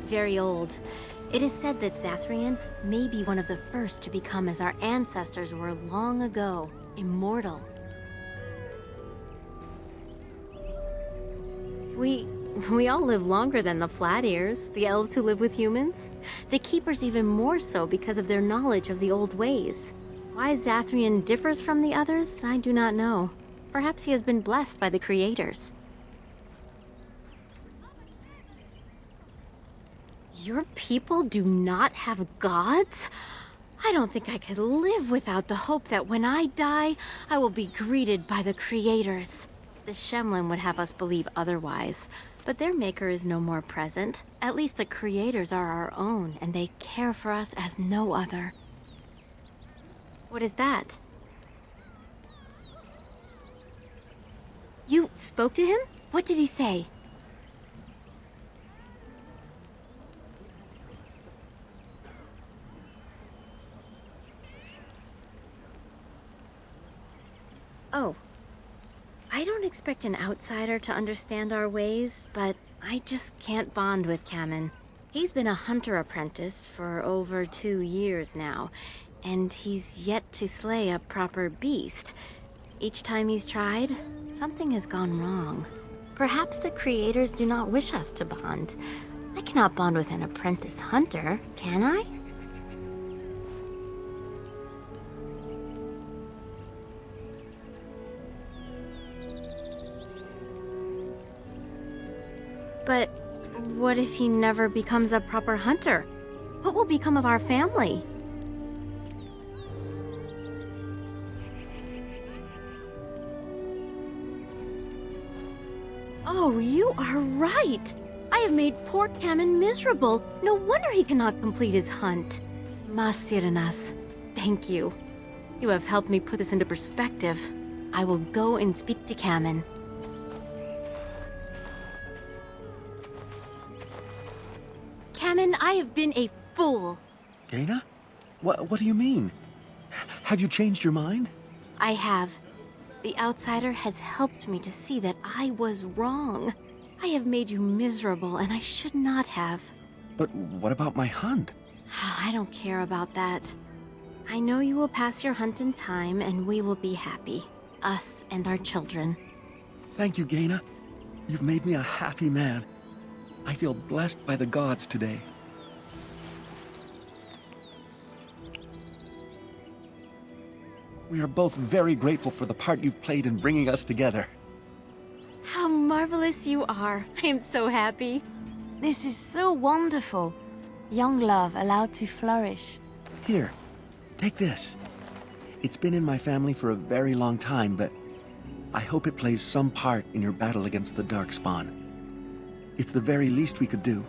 very old. It is said that Zathrian may be one of the first to become as our ancestors were long ago, immortal. We all live longer than the Flat Ears, the elves who live with humans. The Keepers even more so because of their knowledge of the old ways. Why Zathrian differs from the others, I do not know. Perhaps he has been blessed by the creators. Your people do not have gods? I don't think I could live without the hope that when I die, I will be greeted by the creators. The Shemlin would have us believe otherwise, but their maker is no more present. At least the creators are our own, and they care for us as no other. What is that? You spoke to him? What did he say? Oh. I don't expect an outsider to understand our ways, but I just can't bond with Kamen. He's been a hunter apprentice for over 2 years now, and he's yet to slay a proper beast. Each time he's tried, something has gone wrong. Perhaps the creators do not wish us to bond. I cannot bond with an apprentice hunter, can I? But what if he never becomes a proper hunter? What will become of our family? Oh, you are right! I have made poor Kamen miserable. No wonder he cannot complete his hunt. Masiranas, thank you. You have helped me put this into perspective. I will go and speak to Kamen. Kamen, I have been a fool. Gaina? What do you mean? Have you changed your mind? I have. The outsider has helped me to see that I was wrong. I have made you miserable, and I should not have. But what about my hunt? I don't care about that. I know you will pass your hunt in time, and we will be happy. Us and our children. Thank you, Gaina. You've made me a happy man. I feel blessed by the gods today. We are both very grateful for the part you've played in bringing us together. How marvelous you are. I am so happy. This is so wonderful. Young love allowed to flourish. Here, take this. It's been in my family for a very long time, but I hope it plays some part in your battle against the Darkspawn. It's the very least we could do.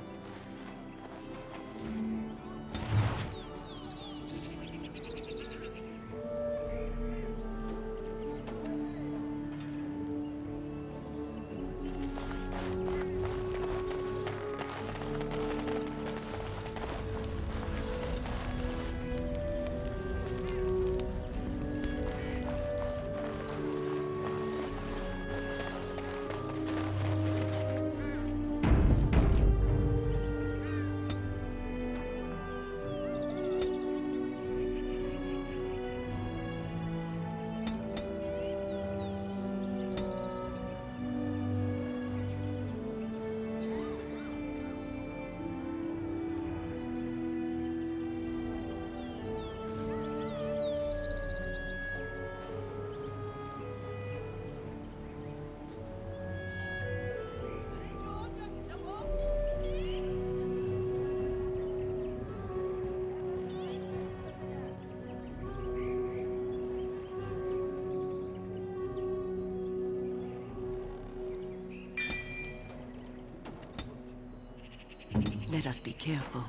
Let us be careful.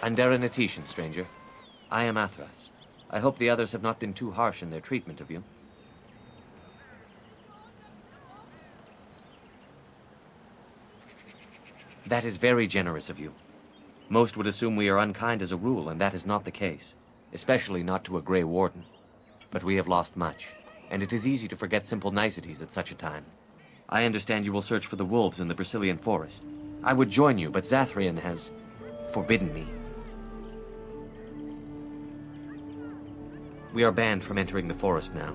Andaranatishan, stranger. I am Athras. I hope the others have not been too harsh in their treatment of you. That is very generous of you. Most would assume we are unkind as a rule, and that is not the case. Especially not to a Grey Warden. But we have lost much, and it is easy to forget simple niceties at such a time. I understand you will search for the wolves in the Brazilian forest. I would join you, but Zathrian has forbidden me. We are banned from entering the forest now.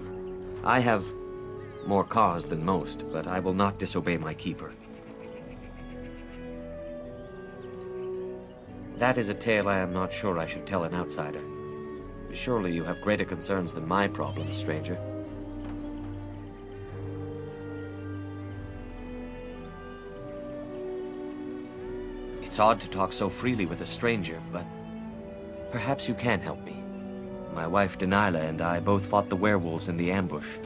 I have more cause than most, but I will not disobey my keeper. That is a tale I am not sure I should tell an outsider. Surely you have greater concerns than my problems, stranger. It's odd to talk so freely with a stranger, but perhaps you can help me. My wife Dalish and I both fought the werewolves in the ambush.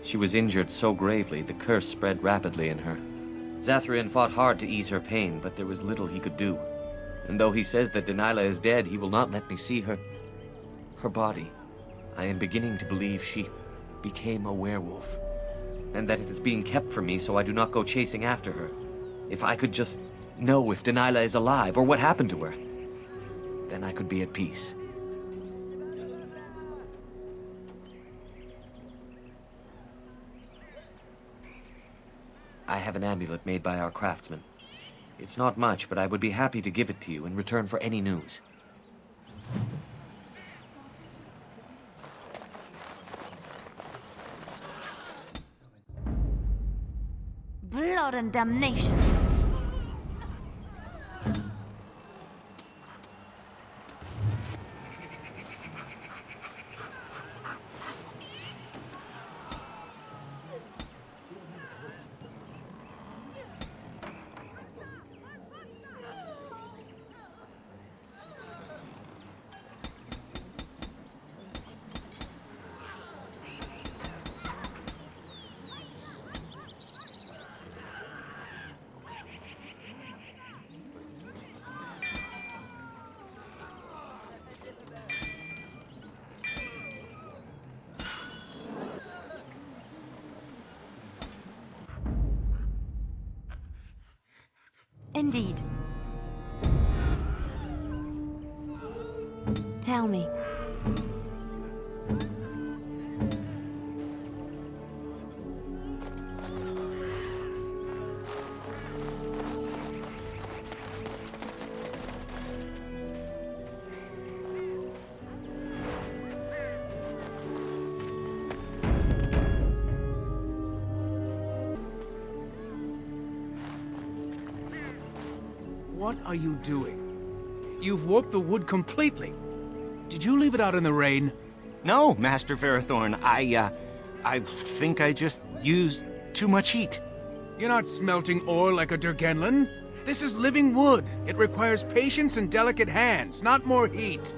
She was injured so gravely, the curse spread rapidly in her. Zathrian fought hard to ease her pain, but there was little he could do. And though he says that Dalish is dead, he will not let me see her body. I am beginning to believe she became a werewolf, and that it is being kept from me so I do not go chasing after her. If I could just know if Dalish is alive, or what happened to her, then I could be at peace. I have an amulet made by our craftsman. It's not much, but I would be happy to give it to you in return for any news. Blood and damnation. Indeed. Tell me. What are you doing? You've warped the wood completely. Did you leave it out in the rain? No, Master Ferrothorn. I think I just used too much heat. You're not smelting ore like a Durgenlin. This is living wood. It requires patience and delicate hands, not more heat.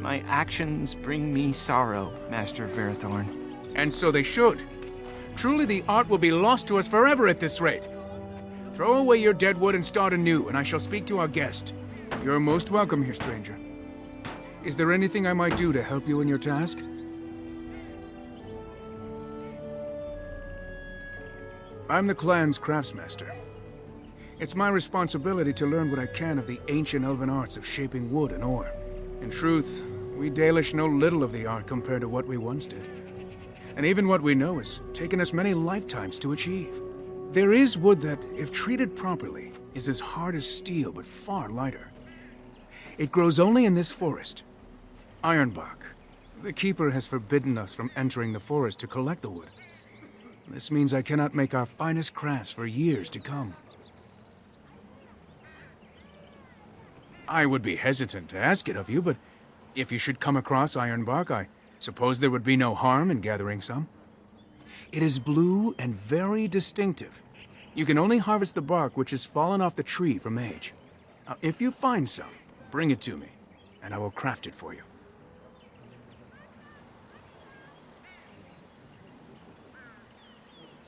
My actions bring me sorrow, Master Ferrothorn. And so they should. Truly the art will be lost to us forever at this rate. Throw away your dead wood and start anew, and I shall speak to our guest. You're most welcome here, stranger. Is there anything I might do to help you in your task? I'm the clan's craftsmaster. It's my responsibility to learn what I can of the ancient elven arts of shaping wood and ore. In truth, we Dalish know little of the art compared to what we once did. And even what we know has taken us many lifetimes to achieve. There is wood that, if treated properly, is as hard as steel but far lighter. It grows only in this forest. Ironbark. The Keeper has forbidden us from entering the forest to collect the wood. This means I cannot make our finest crafts for years to come. I would be hesitant to ask it of you, but if you should come across ironbark, I suppose there would be no harm in gathering some. It is blue and very distinctive. You can only harvest the bark which has fallen off the tree from age. Now, if you find some, bring it to me, and I will craft it for you.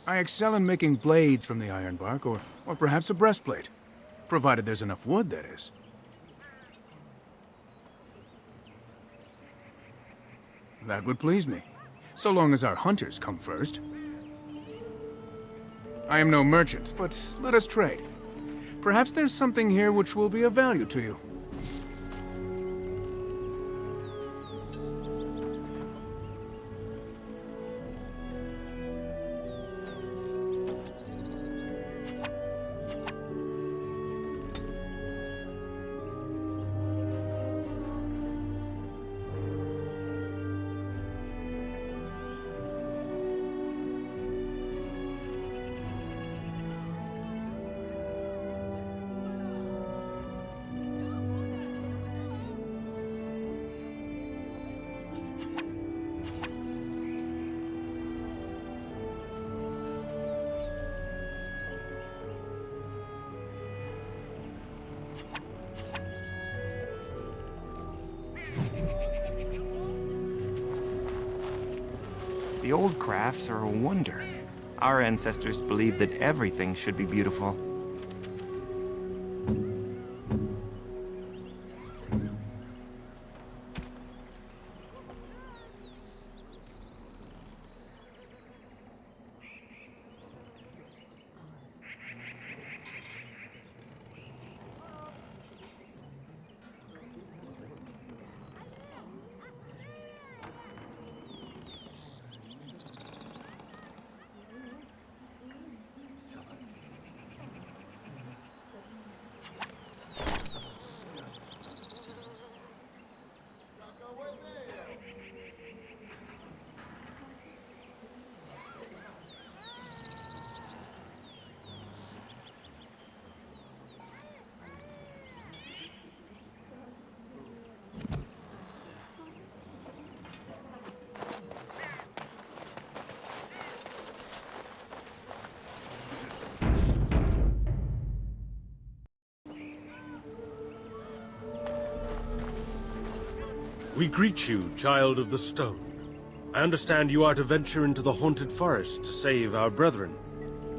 I excel in making blades from the ironbark, or perhaps a breastplate. Provided there's enough wood, that is. That would please me, so long as our hunters come first. I am no merchant, but let us trade. Perhaps there's something here which will be of value to you. The old crafts are a wonder. Our ancestors believed that everything should be beautiful. We greet you, Child of the Stone. I understand you are to venture into the haunted forest to save our brethren.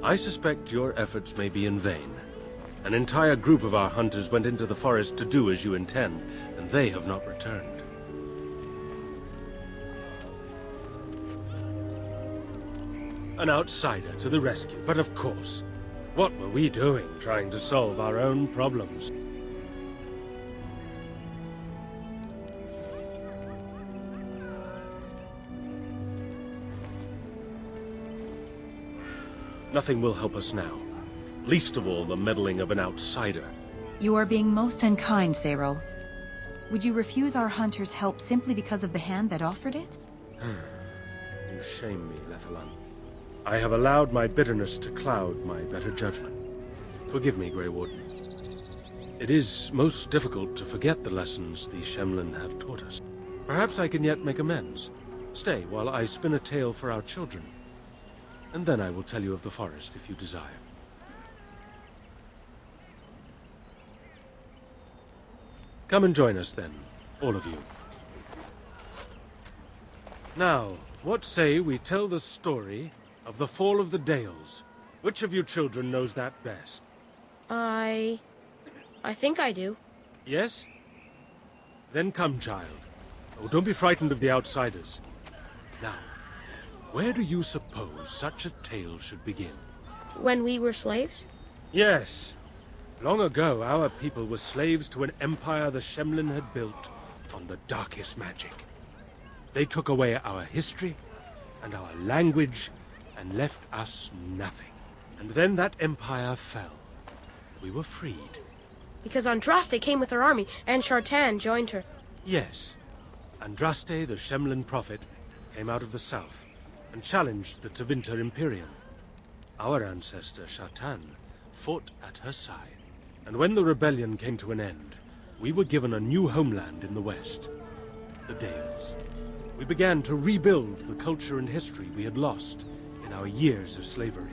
I suspect your efforts may be in vain. An entire group of our hunters went into the forest to do as you intend, and they have not returned. An outsider to the rescue, but of course, what were we doing trying to solve our own problems? Nothing will help us now. Least of all, the meddling of an outsider. You are being most unkind, Cyril. Would you refuse our hunters' help simply because of the hand that offered it? You shame me, Lethalan. I have allowed my bitterness to cloud my better judgment. Forgive me, Grey Warden. It is most difficult to forget the lessons the Shemlin have taught us. Perhaps I can yet make amends. Stay while I spin a tale for our children. And then I will tell you of the forest if you desire. Come and join us then, all of you. Now, what say we tell the story of the fall of the Dales? Which of you children knows that best? I think I do. Yes? Then come, child. Oh, don't be frightened of the outsiders. Now, where do you suppose such a tale should begin? When we were slaves? Yes. Long ago, our people were slaves to an empire the Shemlin had built on the darkest magic. They took away our history and our language and left us nothing. And then that empire fell. We were freed. Because Andraste came with her army, and Shartan joined her. Yes. Andraste, the Shemlin prophet, came out of the south and challenged the Tevinter Imperium. Our ancestor, Shartan, fought at her side. And when the rebellion came to an end, we were given a new homeland in the west, the Dales. We began to rebuild the culture and history we had lost in our years of slavery.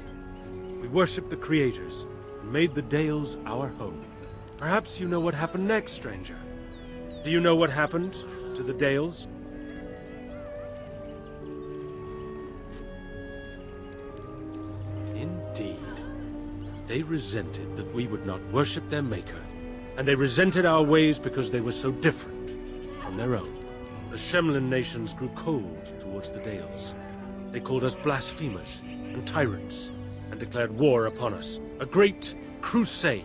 We worshipped the creators and made the Dales our home. Perhaps you know what happened next, stranger. Do you know what happened to the Dales? Indeed. They resented that we would not worship their maker, and they resented our ways because they were so different from their own. the Shemlin nations grew cold towards the Dales. They called us blasphemers and tyrants, and declared war upon us. A great crusade.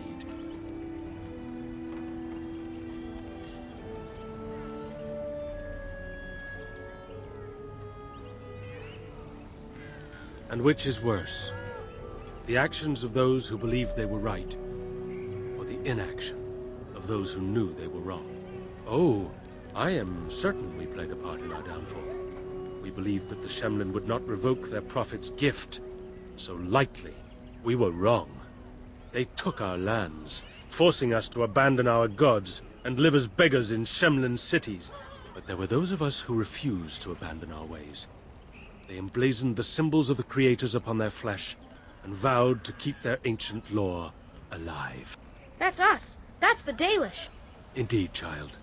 And which is worse? The actions of those who believed they were right, or the inaction of those who knew they were wrong? Oh, I am certain we played a part in our downfall. We believed that the Shemlin would not revoke their prophet's gift so lightly. We were wrong. They took our lands, forcing us to abandon our gods and live as beggars in Shemlin cities. But there were those of us who refused to abandon our ways. They emblazoned the symbols of the creators upon their flesh and vowed to keep their ancient lore alive. That's us. That's the Dalish. Indeed, child.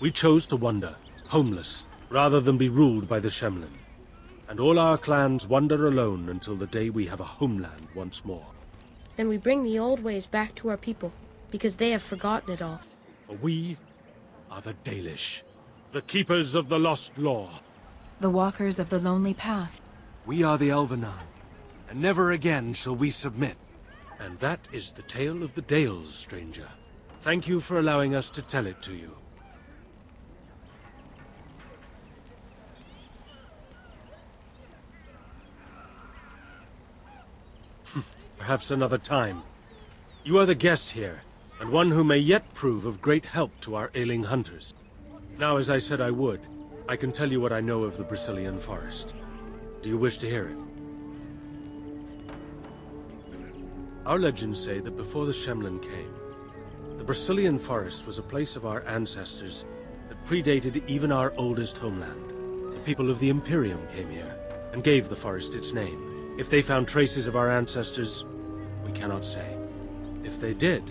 We chose to wander, homeless, rather than be ruled by the Shemlin. And all our clans wander alone until the day we have a homeland once more. And we bring the old ways back to our people, because they have forgotten it all. For we are the Dalish, the keepers of the lost lore. The walkers of the lonely path. We are the Elven, and never again shall we submit. And that is the tale of the Dales, stranger. Thank you for allowing us to tell it to you. Perhaps another time. You are the guest here, and one who may yet prove of great help to our ailing hunters. Now, as I said I would, I can tell you what I know of the Brazilian forest. Do you wish to hear it? Our legends say that before the Shemlin came, the Brazilian forest was a place of our ancestors that predated even our oldest homeland. The people of the Imperium came here and gave the forest its name. If they found traces of our ancestors, we cannot say. If they did,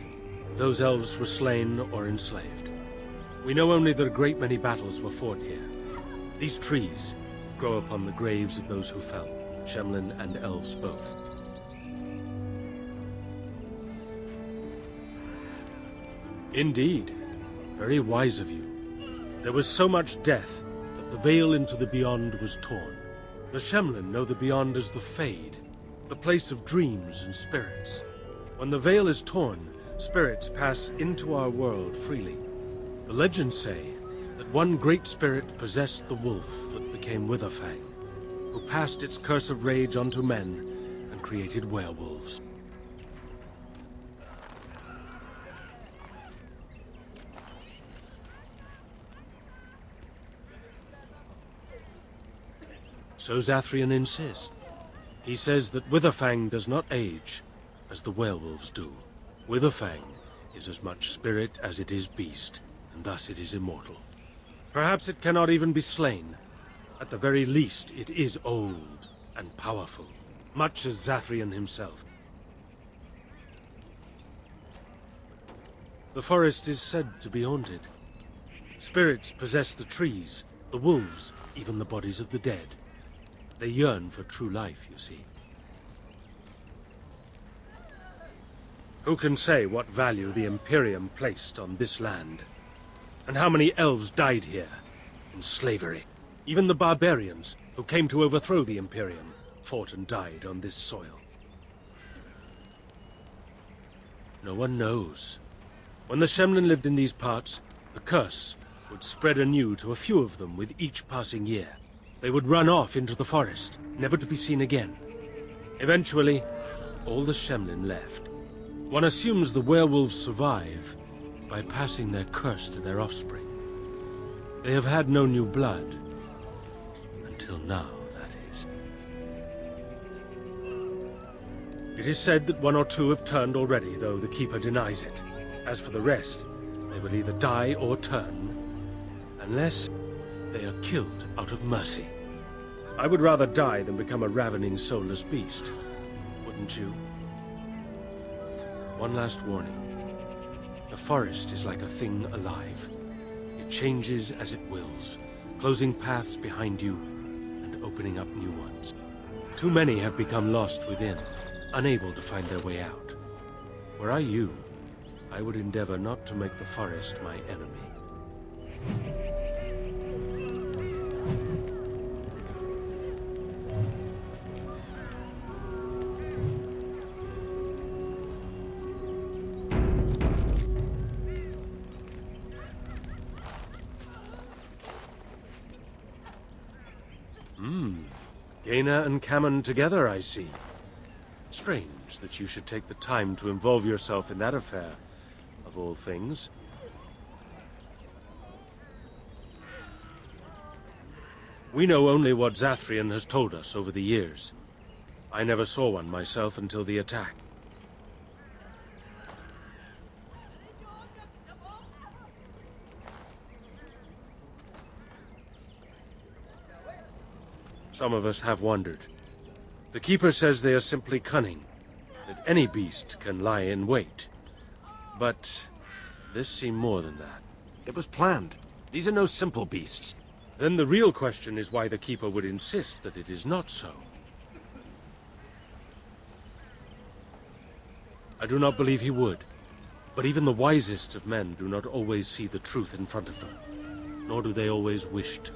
those elves were slain or enslaved. We know only that a great many battles were fought here. These trees grow upon the graves of those who fell, Shemlin and elves both. Indeed. Very wise of you. There was so much death that the veil into the Beyond was torn. The Shemlin know the Beyond as the Fade, the place of dreams and spirits. When the veil is torn, spirits pass into our world freely. The legends say that one great spirit possessed the wolf that became Witherfang, who passed its curse of rage onto men and created werewolves. So Zathrian insists. He says that Witherfang does not age, as the werewolves do. Witherfang is as much spirit as it is beast, and thus it is immortal. Perhaps it cannot even be slain. At the very least, it is old and powerful, much as Zathrian himself. The forest is said to be haunted. Spirits possess the trees, the wolves, even the bodies of the dead. They yearn for true life, you see. Who can say what value the Imperium placed on this land? And how many elves died here, in slavery? Even the barbarians, who came to overthrow the Imperium, fought and died on this soil. No one knows. When the Shemlin lived in these parts, the curse would spread anew to a few of them with each passing year. They would run off into the forest, never to be seen again. Eventually, all the Shemlin left. One assumes the werewolves survive by passing their curse to their offspring. They have had no new blood. Until now, that is. It is said that one or two have turned already, though the Keeper denies it. As for the rest, they will either die or turn, unless they are killed out of mercy. I would rather die than become a ravening, soulless beast. Wouldn't you? One last warning. The forest is like a thing alive. It changes as it wills, closing paths behind you and opening up new ones. Too many have become lost within, unable to find their way out. Were I you, I would endeavor not to make the forest my enemy. Jaina and Cammon together, I see. Strange that you should take the time to involve yourself in that affair, of all things. We know only what Zathrian has told us over the years. I never saw one myself until the attack. Some of us have wondered. The Keeper says they are simply cunning, that any beast can lie in wait. But this seemed more than that. It was planned. These are no simple beasts. Then the real question is why the Keeper would insist that it is not so. I do not believe he would, but even the wisest of men do not always see the truth in front of them, nor do they always wish to.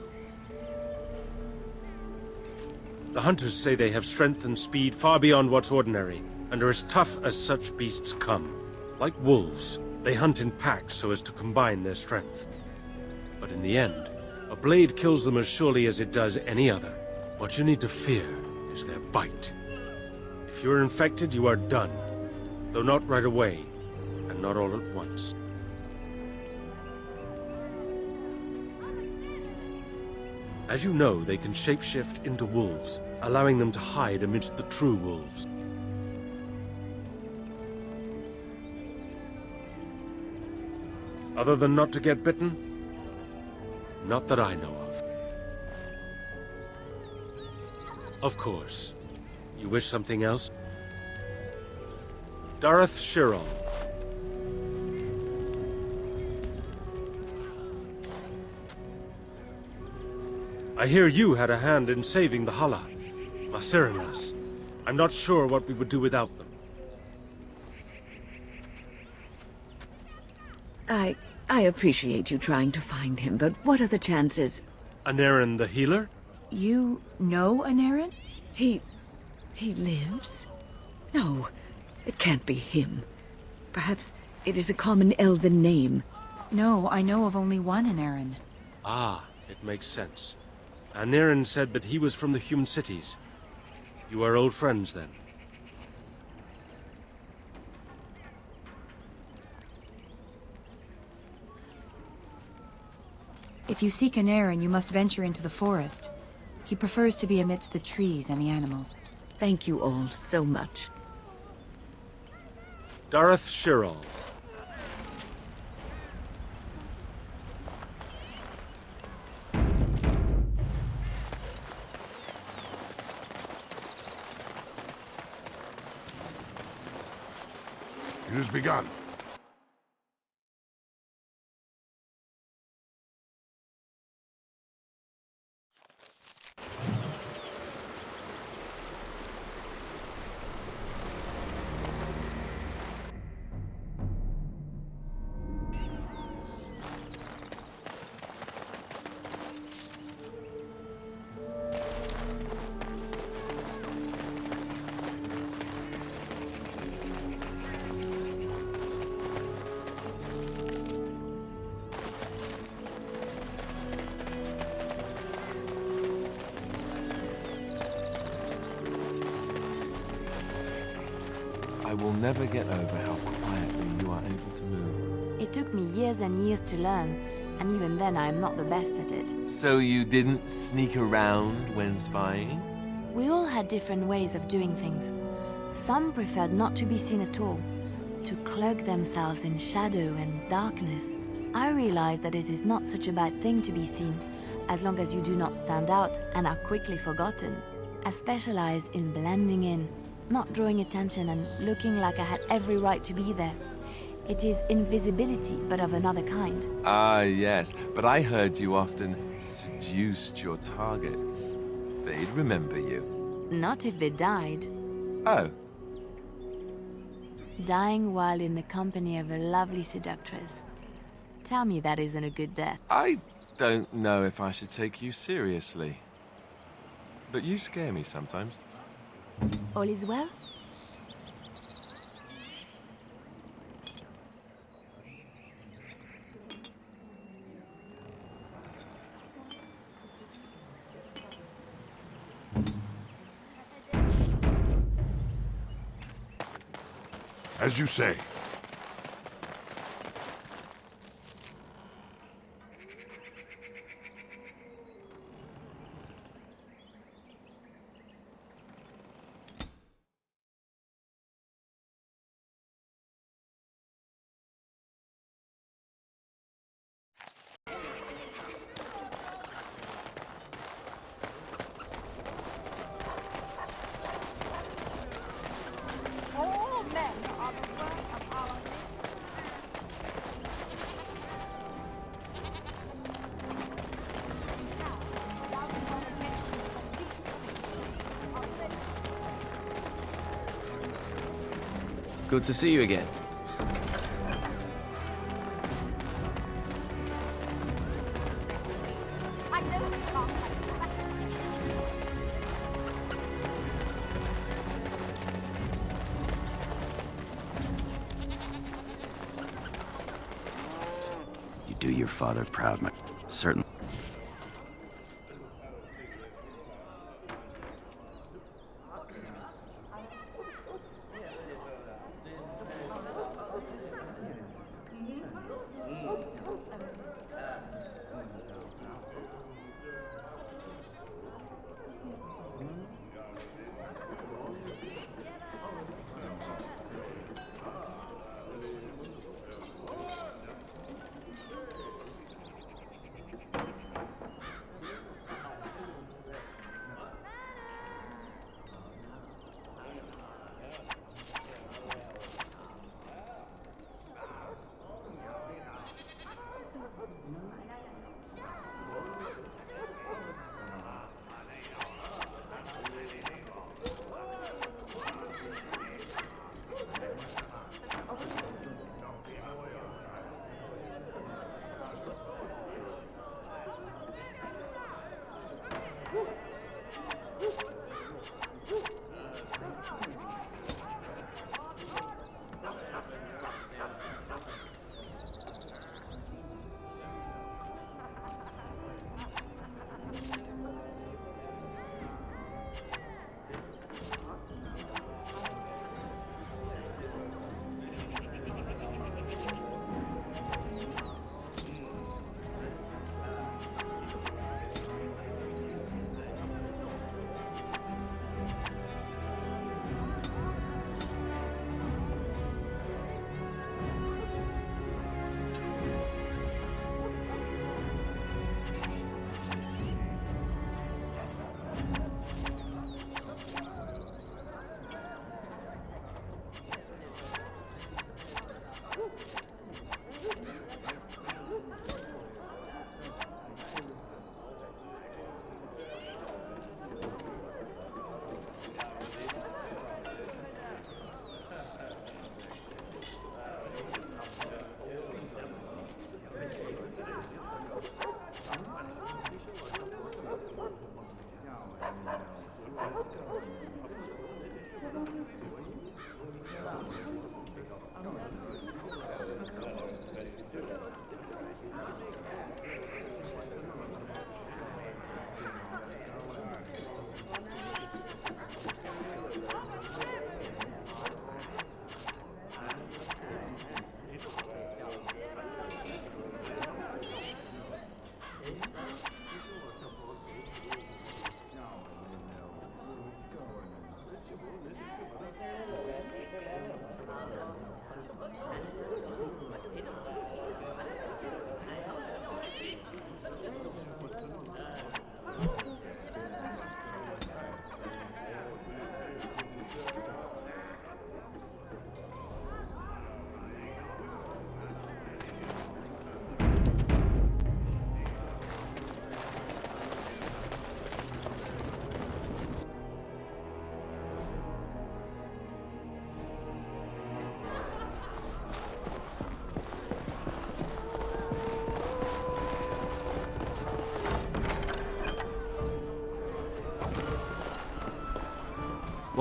The hunters say they have strength and speed far beyond what's ordinary, and are as tough as such beasts come. Like wolves, they hunt in packs so as to combine their strength. But in the end, a blade kills them as surely as it does any other. What you need to fear is their bite. If you are infected, you are done. Though not right away, and not all at once. As you know, they can shapeshift into wolves, allowing them to hide amidst the true wolves. Other than not to get bitten? Not that I know of. Of course. You wish something else? Dareth Shirol. I hear you had a hand in saving the Hala, Masirinas. I'm not sure what we would do without them. I appreciate you trying to find him, but what are the chances? Anarin the healer? You know Anarin? He lives? No, it can't be him. Perhaps it is a common Elven name. No, I know of only one Anarin. Ah, it makes sense. Anarin said that he was from the human cities. You are old friends, then? If you seek Anarin, you must venture into the forest. He prefers to be amidst the trees and the animals. Thank you all so much. Dareth Shirol. It has begun. I will never get over how quietly you are able to move. It took me years and years to learn, and even then I am not the best at it. So you didn't sneak around when spying? We all had different ways of doing things. Some preferred not to be seen at all, to cloak themselves in shadow and darkness. I realized that it is not such a bad thing to be seen, as long as you do not stand out and are quickly forgotten. I specialized in blending in, not drawing attention and looking like I had every right to be there. It is invisibility, but of another kind. Ah, yes, but I heard you often seduced your targets. They'd remember you. Not if they died. Oh. Dying while in the company of a lovely seductress. Tell me that isn't a good death. I don't know if I should take you seriously. But you scare me sometimes. All is well? As you say. Good to see you again. You do your father proud, my... Certainly.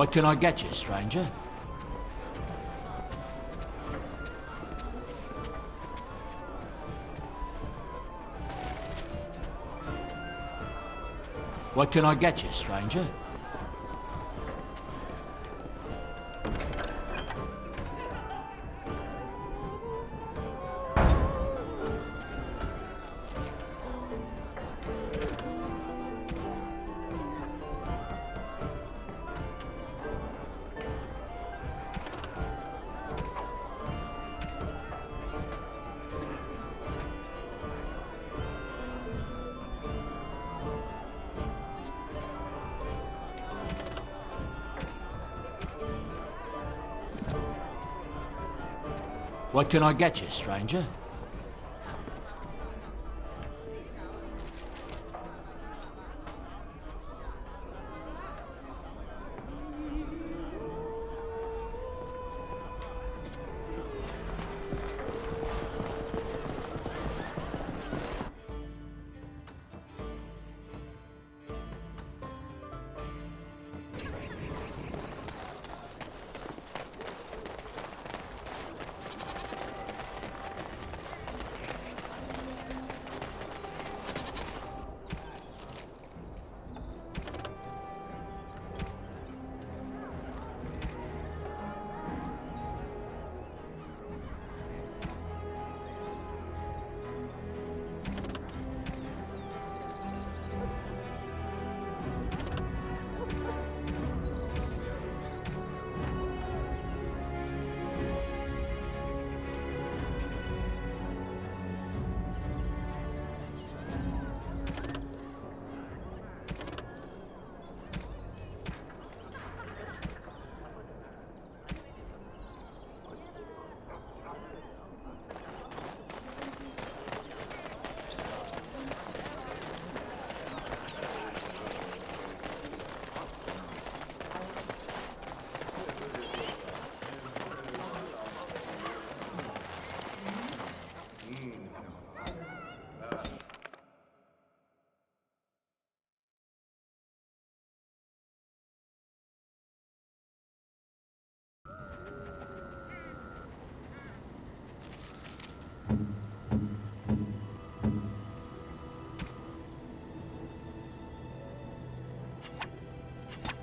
What can I get you, stranger? What can I get you, stranger? What can I get you, stranger?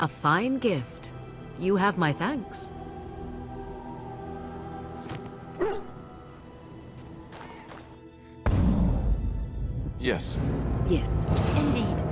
A fine gift. You have my thanks. Yes. Yes. Indeed.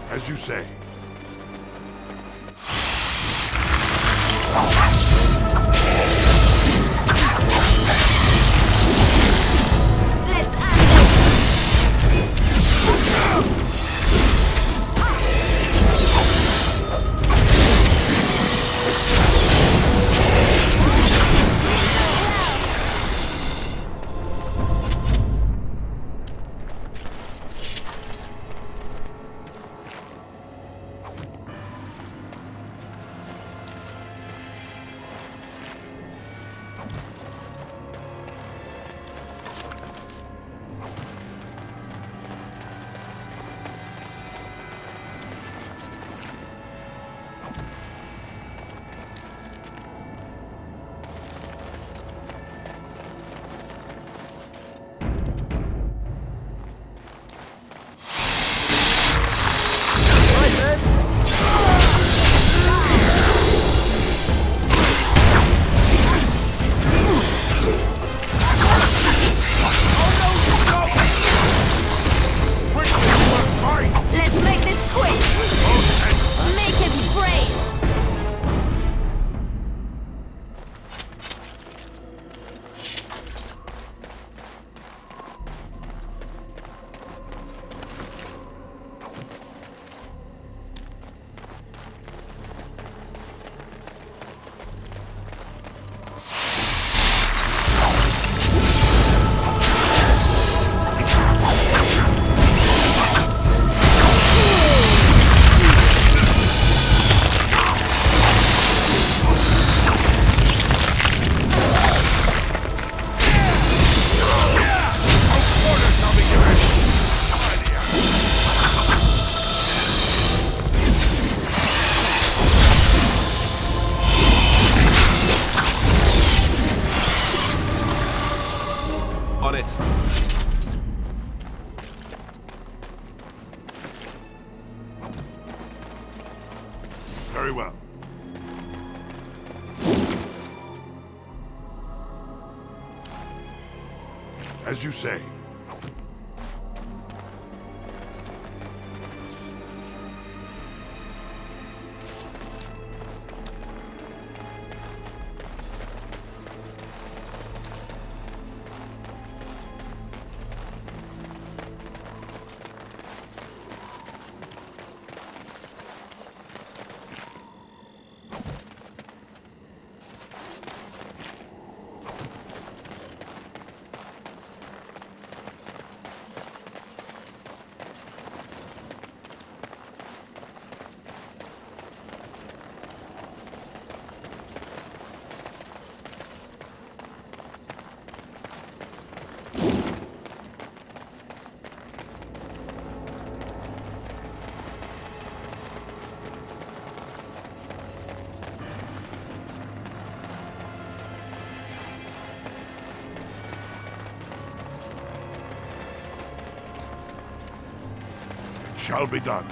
As you say. On it. Very well. As you say. Shall be done.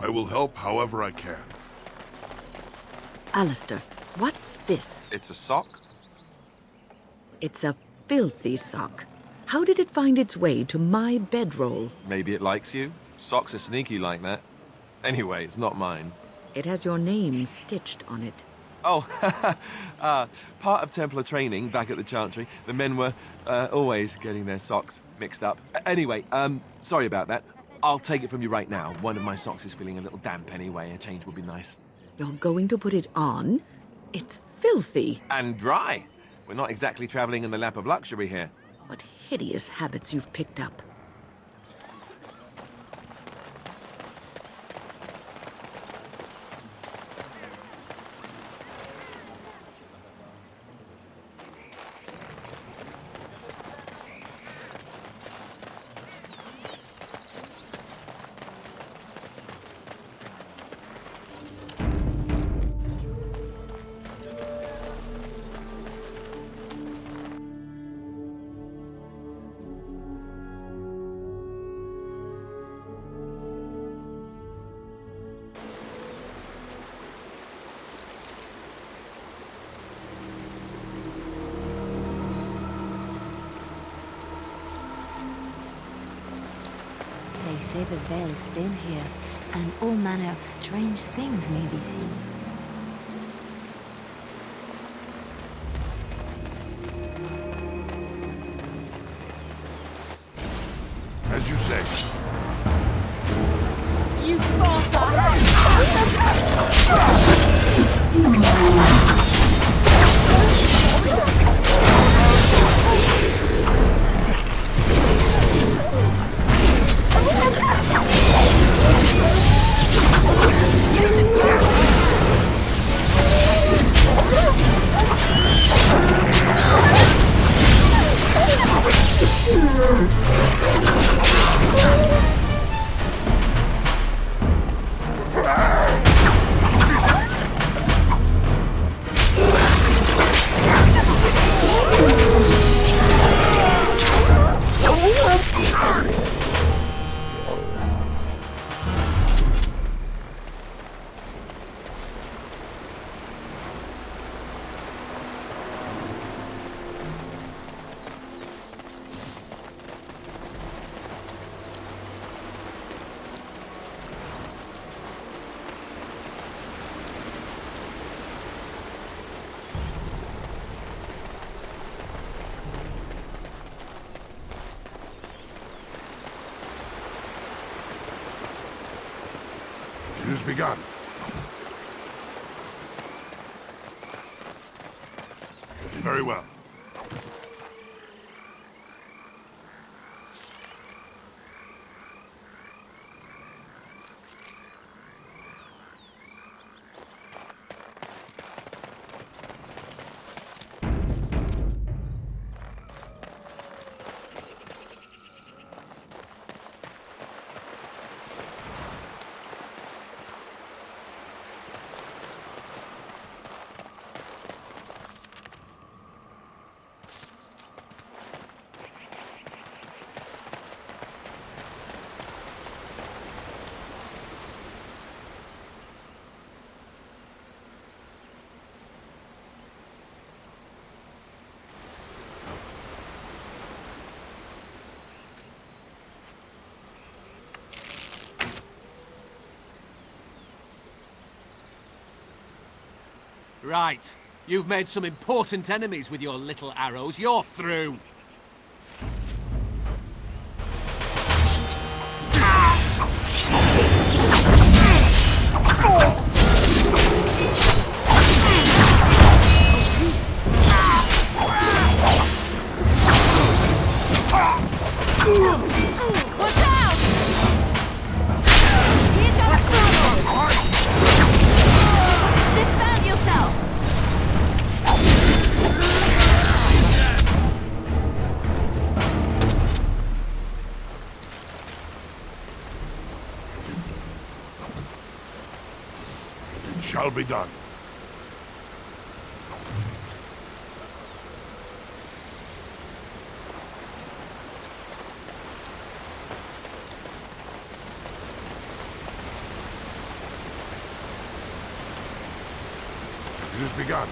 I will help however I can. Alistair, what's this? It's a sock? It's a filthy sock. How did it find its way to my bedroll? Maybe it likes you. Socks are sneaky like that. Anyway, it's not mine. It has your name stitched on it. Oh, part of Templar training back at the Chantry. The men were always getting their socks mixed up. Anyway, sorry about that. I'll take it from you right now. One of my socks is feeling a little damp anyway. A change would be nice. You're going to put it on? It's filthy. And dry. We're not exactly traveling in the lap of luxury here. What hideous habits you've picked up. They say the veil is thin here, and all manner of strange things may be seen. As you say. You bastard! begun. Very well. Right. You've made some important enemies with your little arrows. You're through. Watch out! Here comes trouble! Defend yourself! It shall be done. It has begun.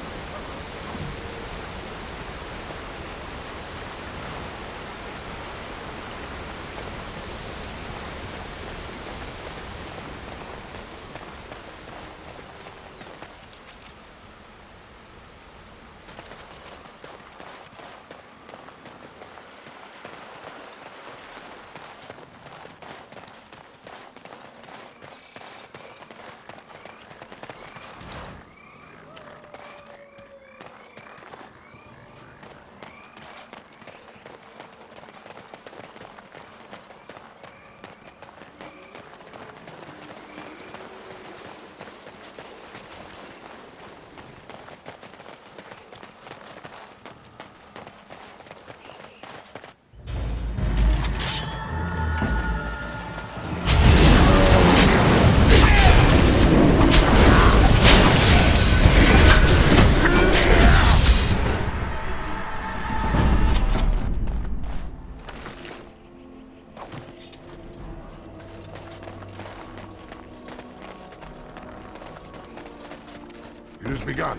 It has begun.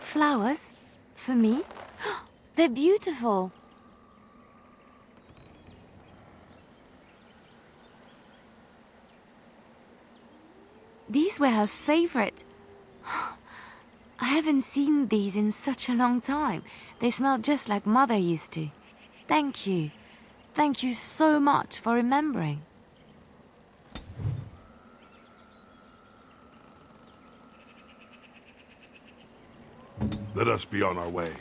Flowers? For me? They're beautiful. These were her favorite. I haven't seen these in such a long time. They smell just like Mother used to. Thank you. Thank you so much for remembering. Let us be on our way.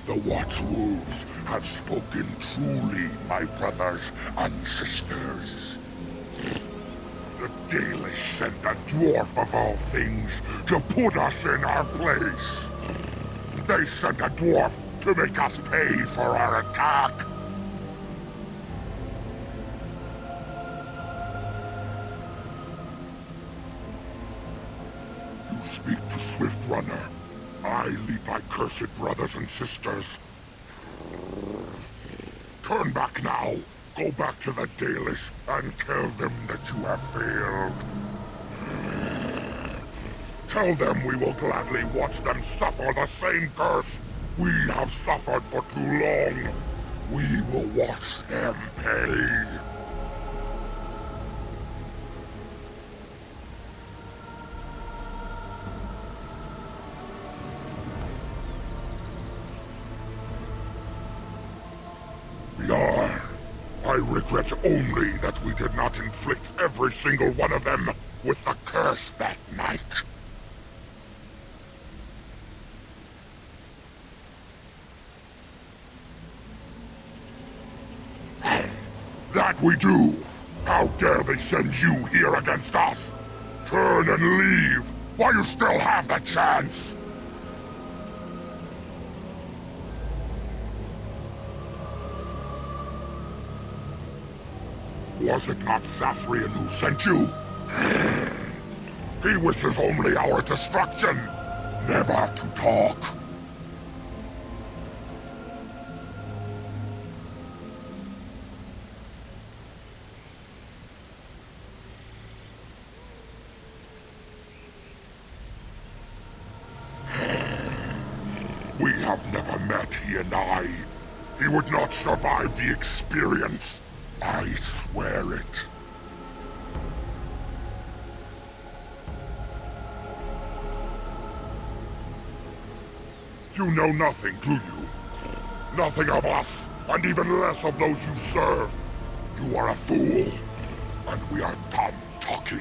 The Watchwolves have spoken truly, my brothers and sisters. The Dalish sent a dwarf of all things to put us in our place. They sent a dwarf to make us pay for our attack. You speak to Swift Runner. I lead my cursed brothers and sisters. Turn back now. Go back to the Dalish and tell them that you have failed. Tell them we will gladly watch them suffer the same curse we have suffered for too long. We will watch them pay. Yar, I regret only that we did not inflict every single one of them with the curse that night. That we do! How dare they send you here against us? Turn and leave, while you still have the chance! Was it not Zathrian who sent you? He wishes only our destruction, never to talk. We have never met, he and I. He would not survive the experience. I swear it. You know nothing, do you? Nothing of us, and even less of those you serve. You are a fool, and we are done talking.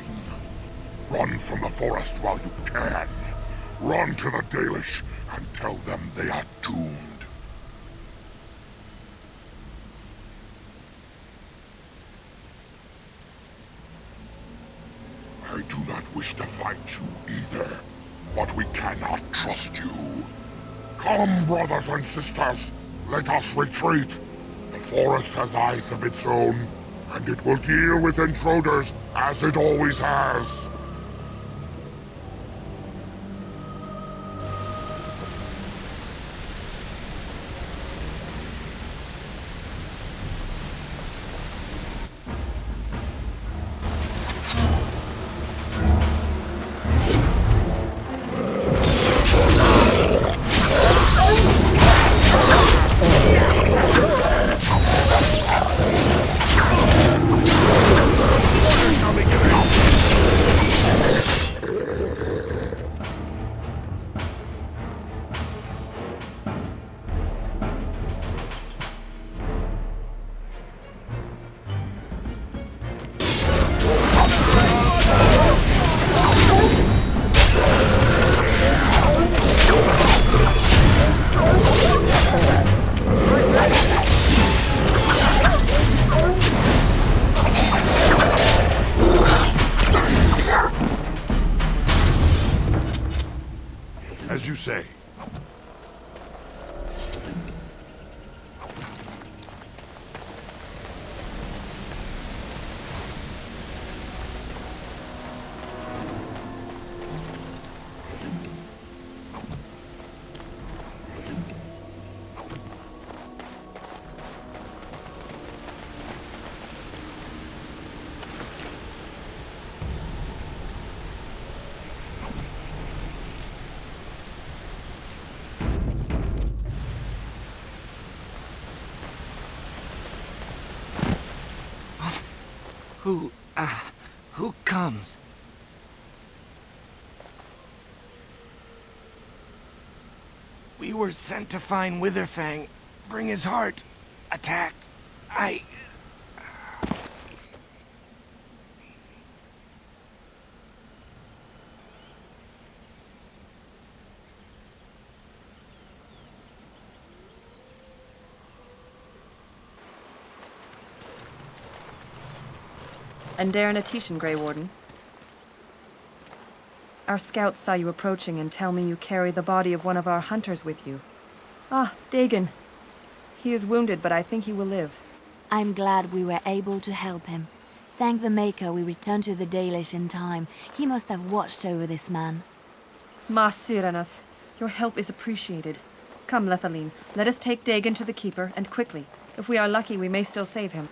Run from the forest while you can. Run to the Dalish and tell them they are doomed. I do not wish to fight you either, but we cannot trust you. Come, brothers and sisters, let us retreat. The forest has eyes of its own, and it will deal with intruders as it always has. As you say. Who comes? We were sent to find Witherfang, bring his heart. Attacked. And Darren Atishan, Grey Warden. Our scouts saw you approaching and tell me you carry the body of one of our hunters with you. Ah, Dagon. He is wounded, but I think he will live. I'm glad we were able to help him. Thank the Maker we returned to the Dalish in time. He must have watched over this man. Ma Sirenas, your help is appreciated. Come, Lethaline, let us take Dagon to the Keeper, and quickly. If we are lucky, we may still save him.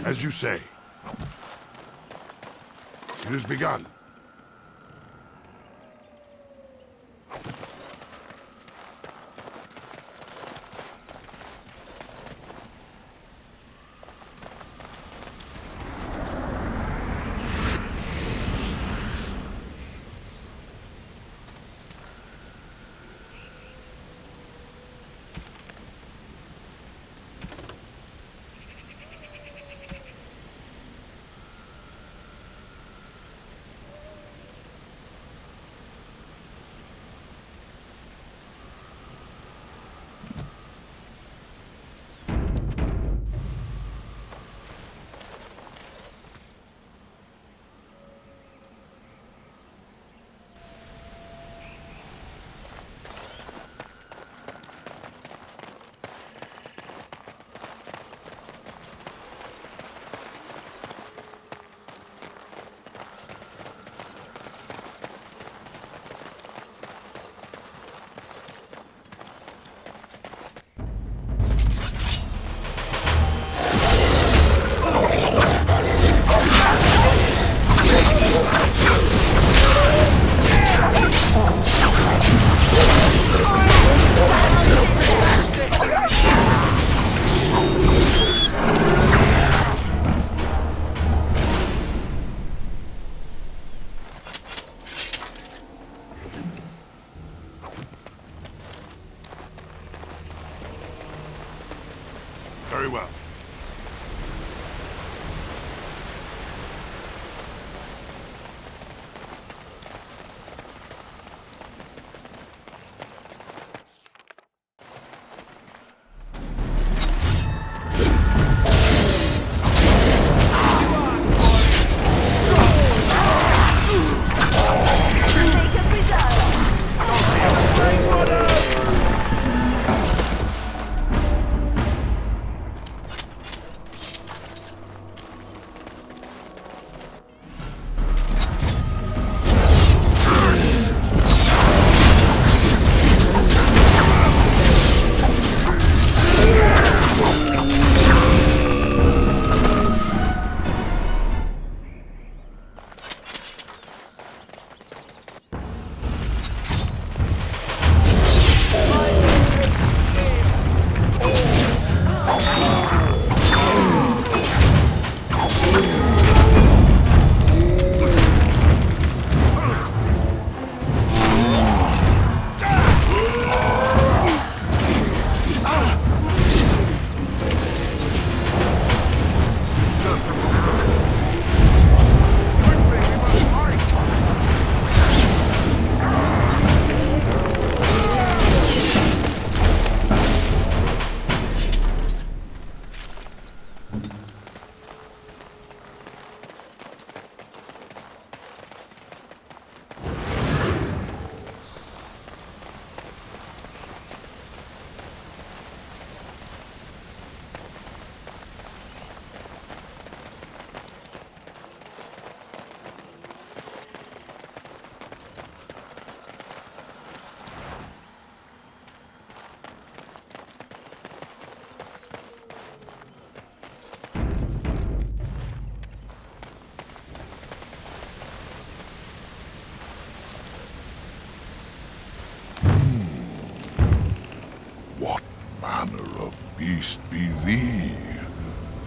As you say. It has begun.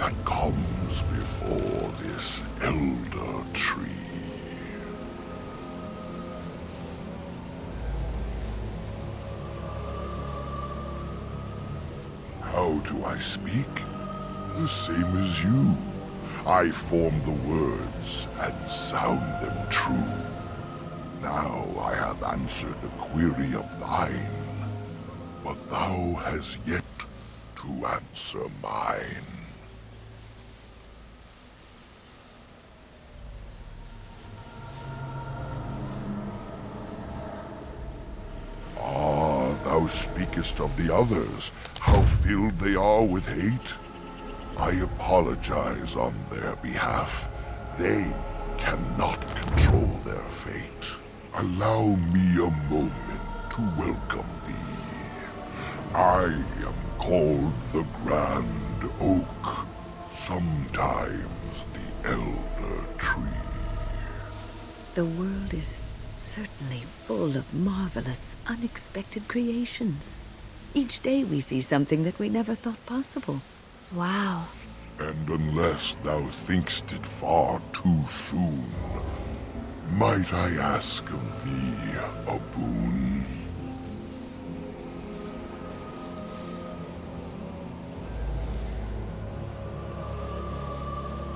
that comes before this elder tree. How do I speak? The same as you. I form the words and sound them true. Now I have answered a query of thine, but thou hast yet to answer mine. Ah, thou speakest of the others, how filled they are with hate. I apologize on their behalf. They cannot control their fate. Allow me a moment to welcome thee. I am called the Grand Oak, sometimes the Elder Tree. The world is certainly full of marvelous, unexpected creations. Each day we see something that we never thought possible. Wow. And unless thou thinkst it far too soon, might I ask of thee a boon?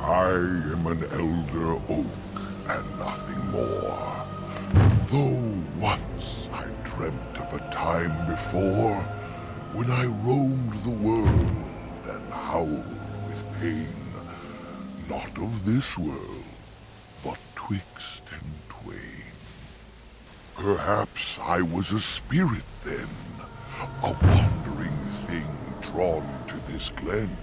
I am an elder oak and nothing more. Though once I dreamt of a time before when I roamed the world and howled with pain, not of this world, but twixt and twain. Perhaps I was a spirit then, a wandering thing drawn to this glen.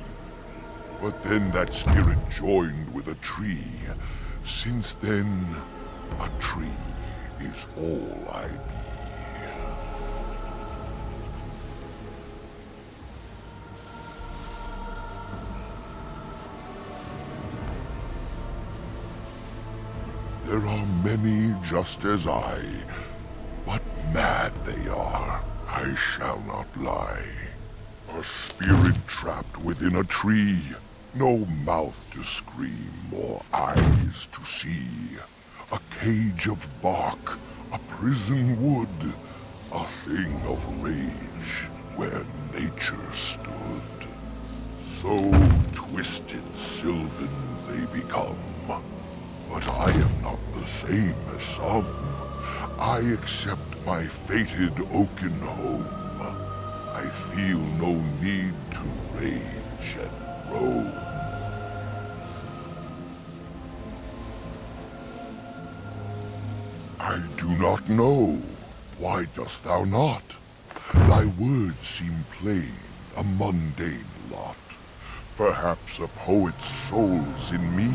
But then that spirit joined with a tree. Since then, a tree is all I be. There are many just as I, but mad they are, I shall not lie. A spirit trapped within a tree, no mouth to scream or eyes to see. A cage of bark, a prison wood, a thing of rage where nature stood. So twisted sylvan they become. But I am not the same as some. I accept my fated oaken home. I feel no need to rage and roam. I do not know. Why dost thou not? Thy words seem plain, a mundane lot. Perhaps a poet's soul's in me.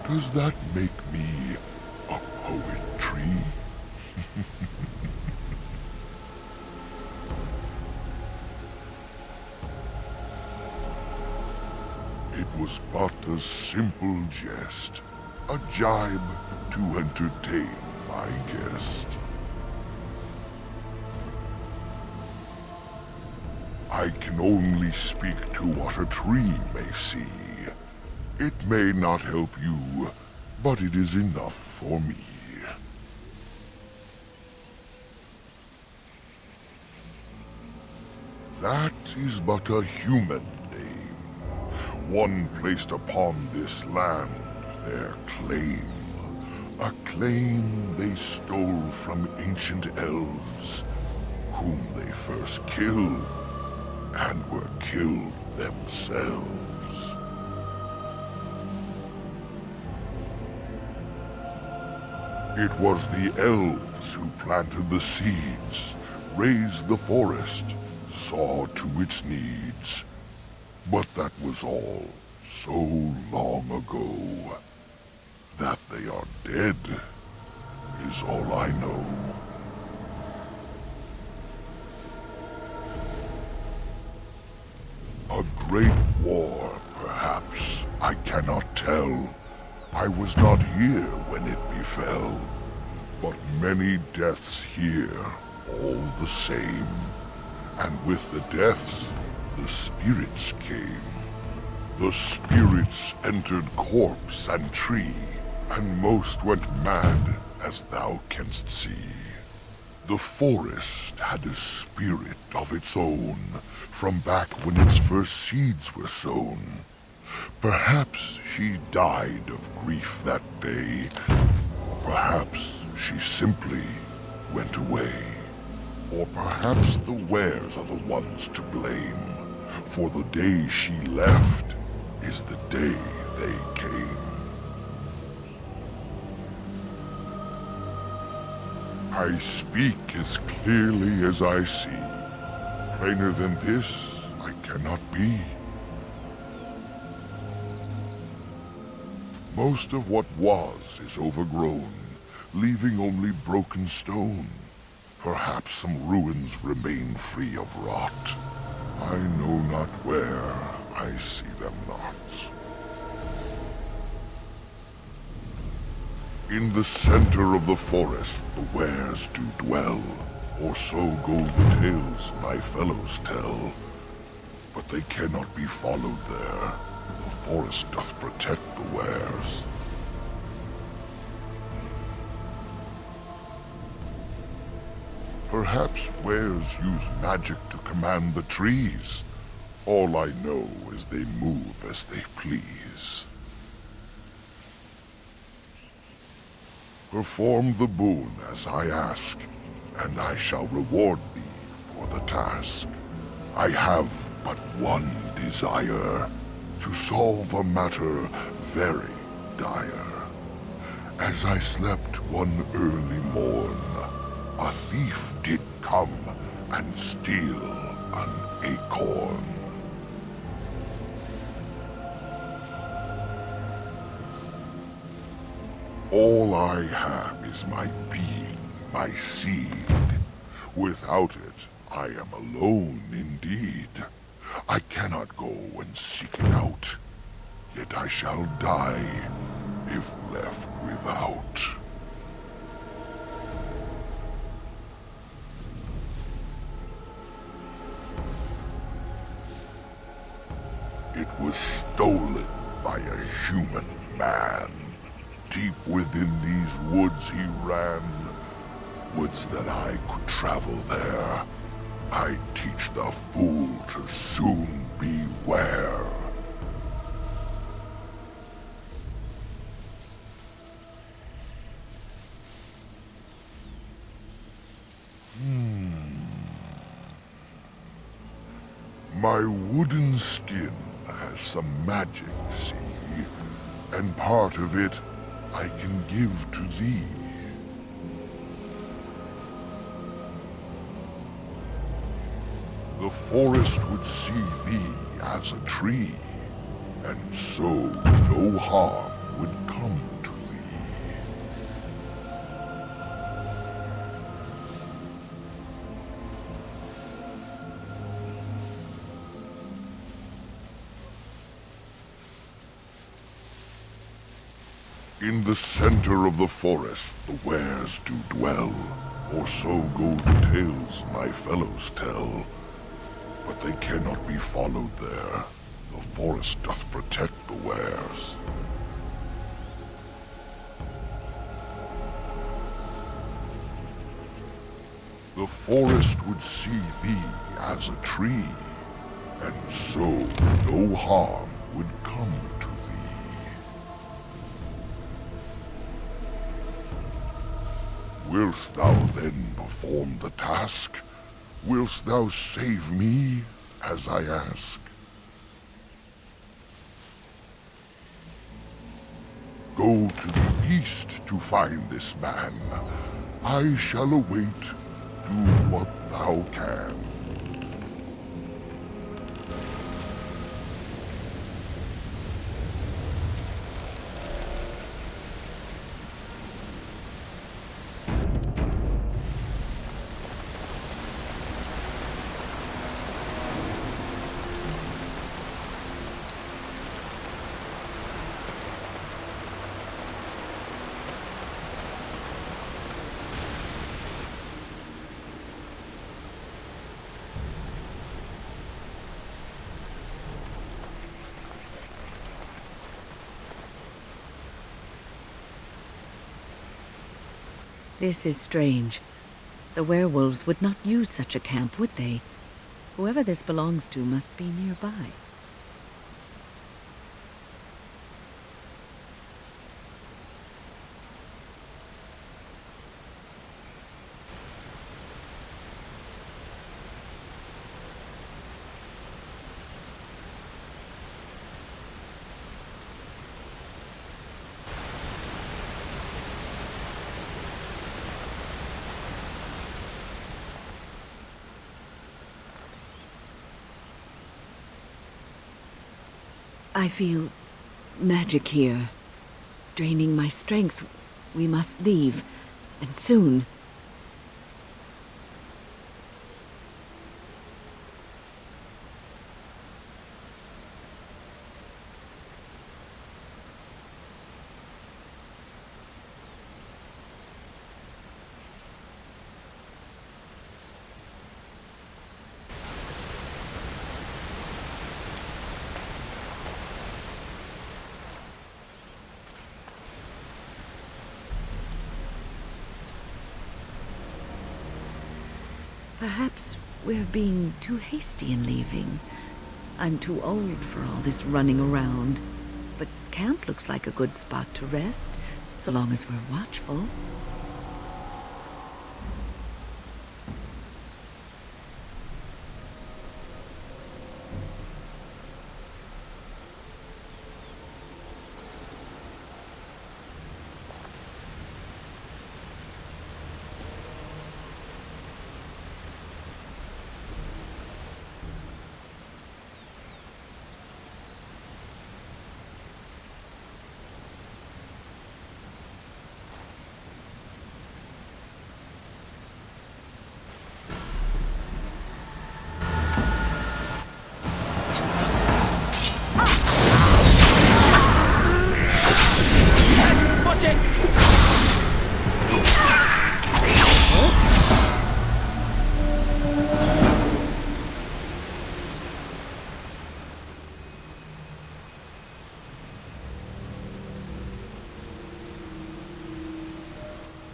Does that make me a poetry? It was but a simple jest, a jibe to entertain my guest. I can only speak to what a tree may see. It may not help you, but it is enough for me. That is but a human name, one placed upon this land, their claim. A claim they stole from ancient elves, whom they first killed, and were killed themselves. It was the elves who planted the seeds, raised the forest, saw to its needs. But that was all so long ago. That they are dead is all I know. A great war, perhaps, I cannot tell. I was not here when it befell, but many deaths here, all the same. And with the deaths, the spirits came. The spirits entered corpse and tree, and most went mad, as thou canst see. The forest had a spirit of its own, from back when its first seeds were sown. Perhaps she died of grief that day, or perhaps she simply went away. Or perhaps the wares are the ones to blame, for the day she left is the day they came. I speak as clearly as I see. Plainer than this, I cannot be. Most of what was is overgrown, leaving only broken stone. Perhaps some ruins remain free of rot. I know not where, I see them not. In the center of the forest the wares do dwell, or so go the tales my fellows tell. But they cannot be followed there. The forest doth protect the wares. Perhaps wares use magic to command the trees. All I know is they move as they please. Perform the boon as I ask, and I shall reward thee for the task. I have but one desire, to solve a matter very dire. As I slept one early morn, a thief did come and steal an acorn. All I have is my being, my seed. Without it, I am alone indeed. I cannot go and seek it out, yet I shall die if left without. It was stolen by a human man. Deep within these woods he ran. Woods that I could travel there. I teach the fool to soon beware. My wooden skin has some magic, see? And part of it I can give to thee. The forest would see thee as a tree, and so no harm would come to thee. In the center of the forest the wares do dwell, or so go the tales my fellows tell. But they cannot be followed there. The forest doth protect the wares. The forest would see thee as a tree, and so no harm would come to thee. Wilt thou then perform the task? Wilt thou save me as I ask? Go to the east to find this man. I shall await. Do what thou can. This is strange. The werewolves would not use such a camp, would they? Whoever this belongs to must be nearby. I feel magic here, draining my strength. We must leave, and soon. Perhaps we're being too hasty in leaving. I'm too old for all this running around. The camp looks like a good spot to rest, so long as we're watchful.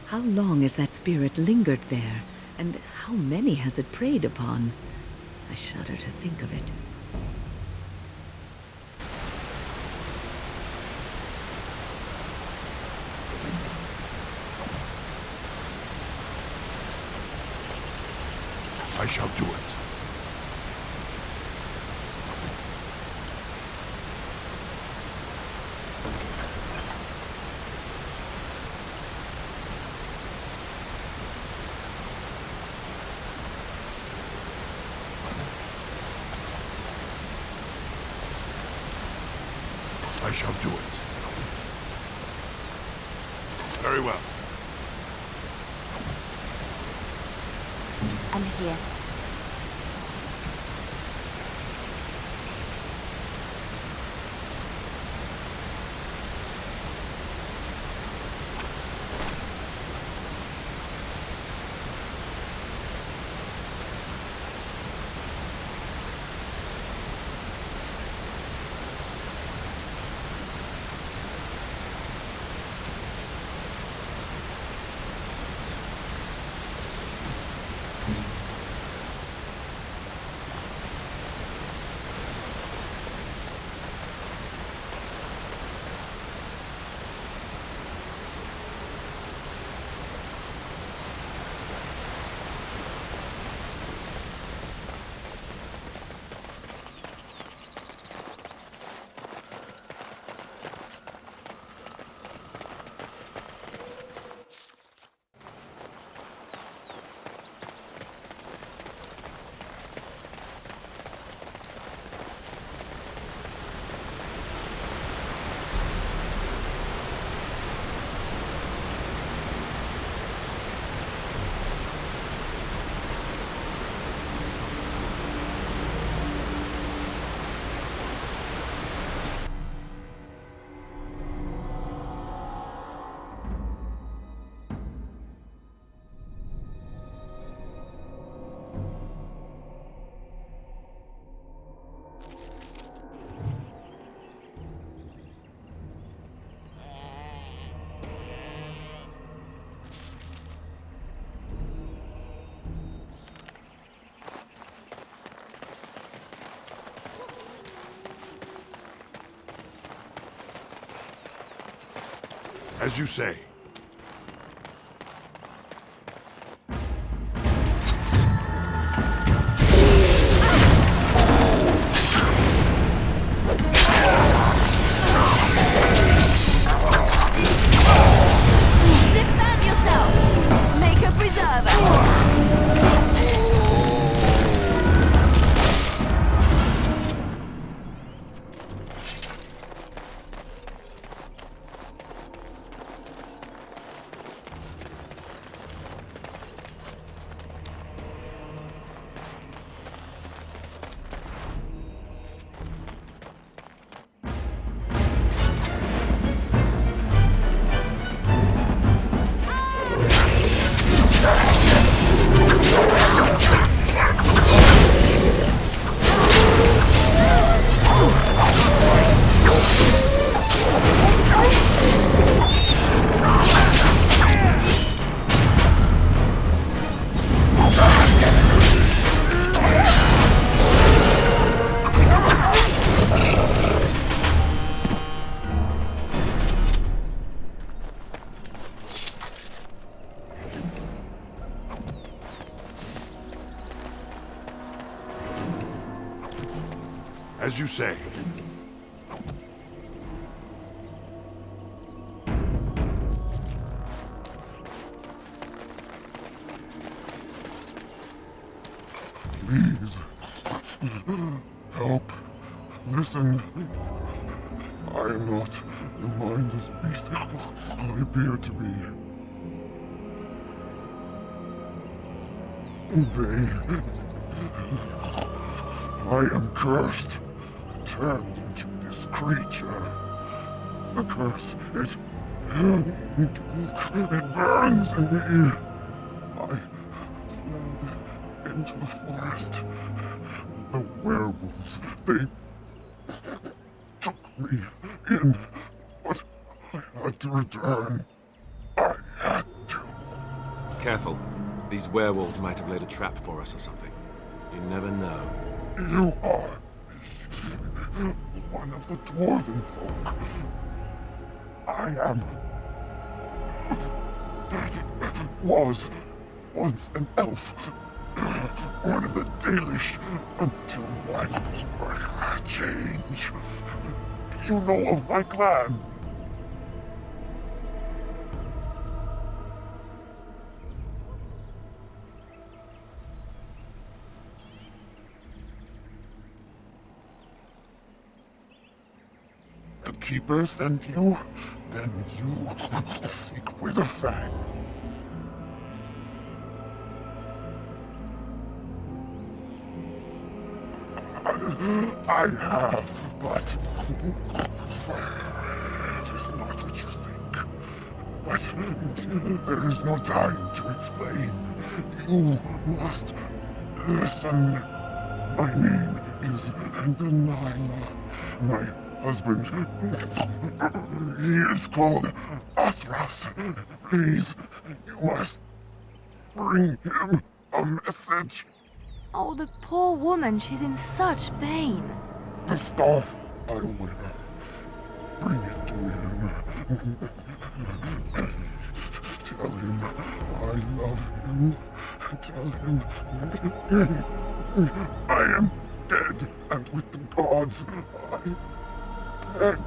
How long has that spirit lingered there, and how many has it preyed upon? I shudder to think of it. I shall do it. I shall do it. Very well. I'm here. As you say. Defend yourself! Make a preserver! As you say. Please. Help. Listen. I am not the mindless beast I appear to be. I am cursed. Turned into this creature. The curse, it burns in me. I fled into the forest. The werewolves, they took me in, but I had to return. I had to. Careful. These werewolves might have laid a trap for us or something. You never know. You are one of the dwarven folk. I am. Was once an elf. One of the Dalish until my change. Do you know of my clan? The Keeper sent you? Then you seek Witherfang. I have, but it is not what you think. But there is no time to explain. You must listen. My name is Dalish. My husband, he is called Zathrian. Please, you must bring him a message. Oh, the poor woman, she's in such pain. The staff I wear. Bring it to him. Tell him I love him. Tell him I am dead and with the gods. I beg you.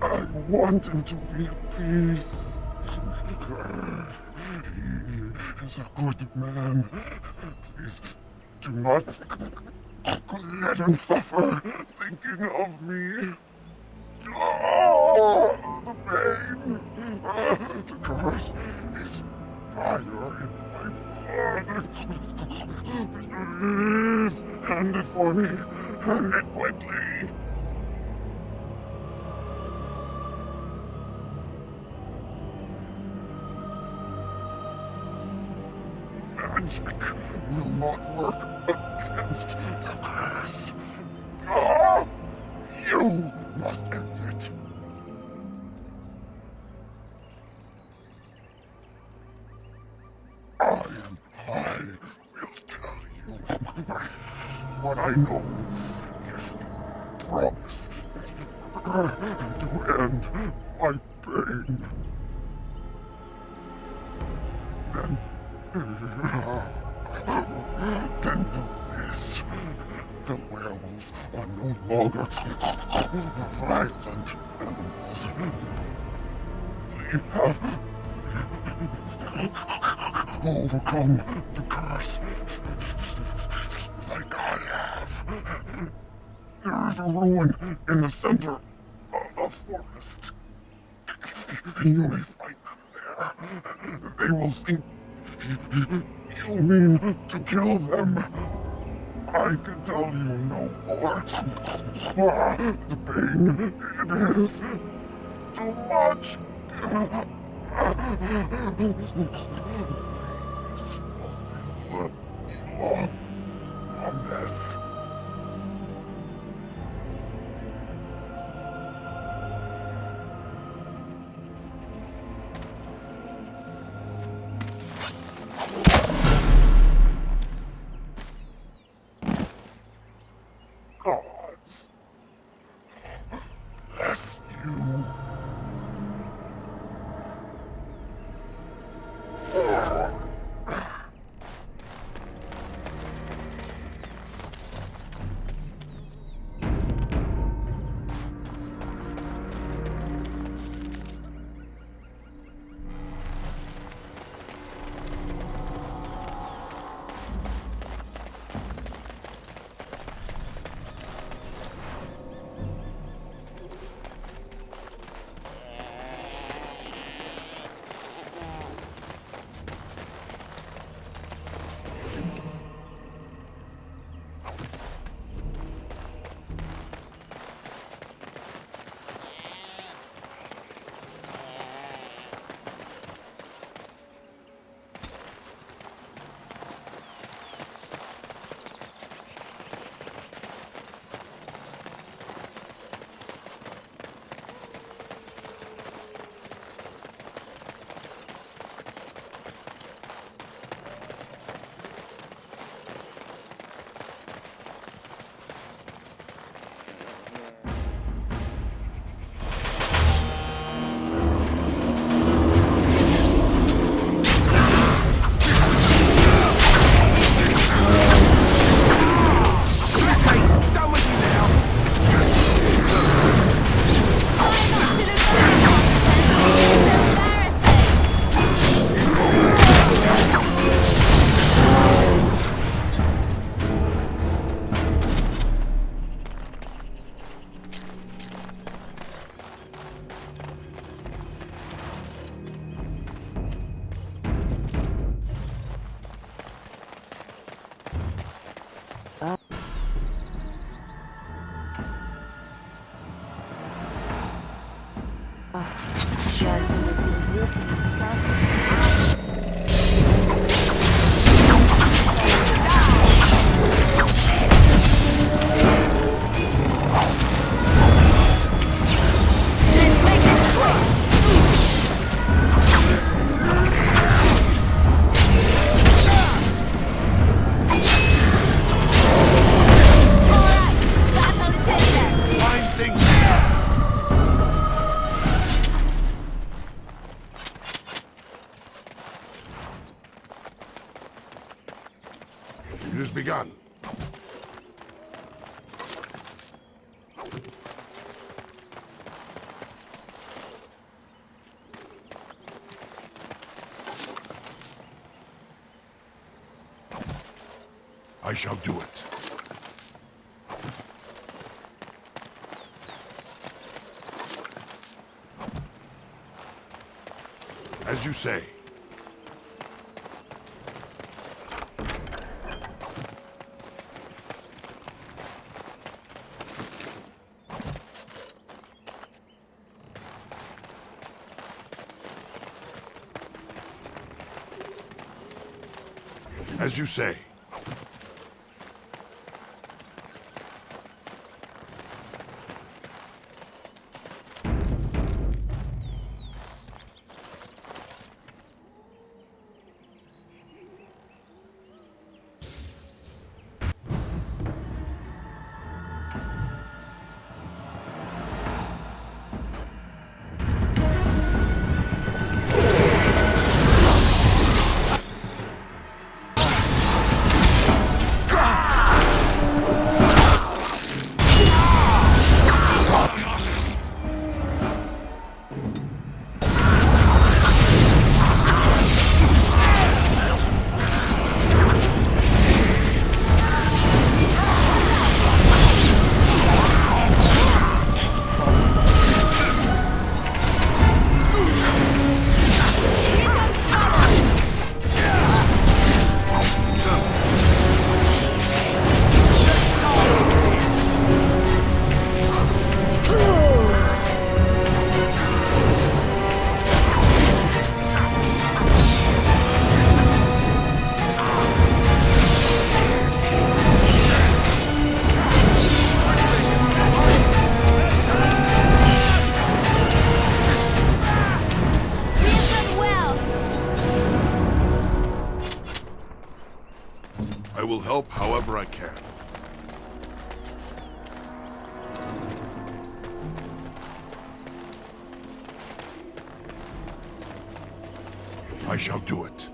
I want him to be at peace. He is a good man. Please do not let him suffer thinking of me. Oh, the pain. The curse is fire in my blood. Please, hand it for me. Hand it quickly. Magic will not work against the curse. You must end it. I will tell you what I know. If promised to end my pain. Then know this. The werewolves are no longer violent animals. They have overcome the curse like I have. There is a ruin in the center of the forest. You may find them there. They will think you mean to kill them. I can tell you no more. The pain, it is too much. Please fulfill your promise. Gods, bless you. It has begun. I shall do it. As you say. As you say. whatever I can. I shall do it.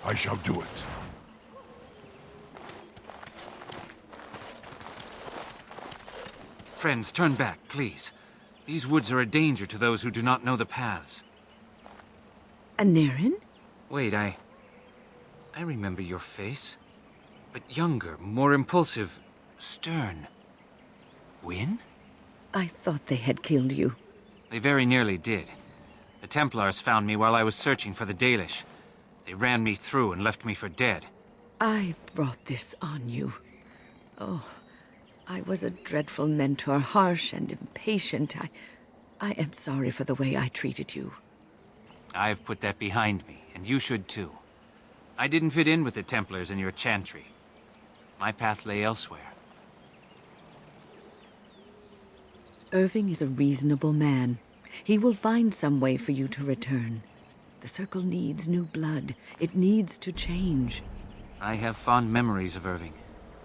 I shall do it. Friends, turn back, please. These woods are a danger to those who do not know the paths. Anaren? Wait, I remember your face. But younger, more impulsive, stern. Wynn? I thought they had killed you. They very nearly did. The Templars found me while I was searching for the Dalish. They ran me through and left me for dead. I brought this on you. Oh, I was a dreadful mentor, harsh and impatient. I am sorry for the way I treated you. I've put that behind me, and you should too. I didn't fit in with the Templars in your chantry. My path lay elsewhere. Irving is a reasonable man. He will find some way for you to return. The Circle needs new blood. It needs to change. I have fond memories of Irving.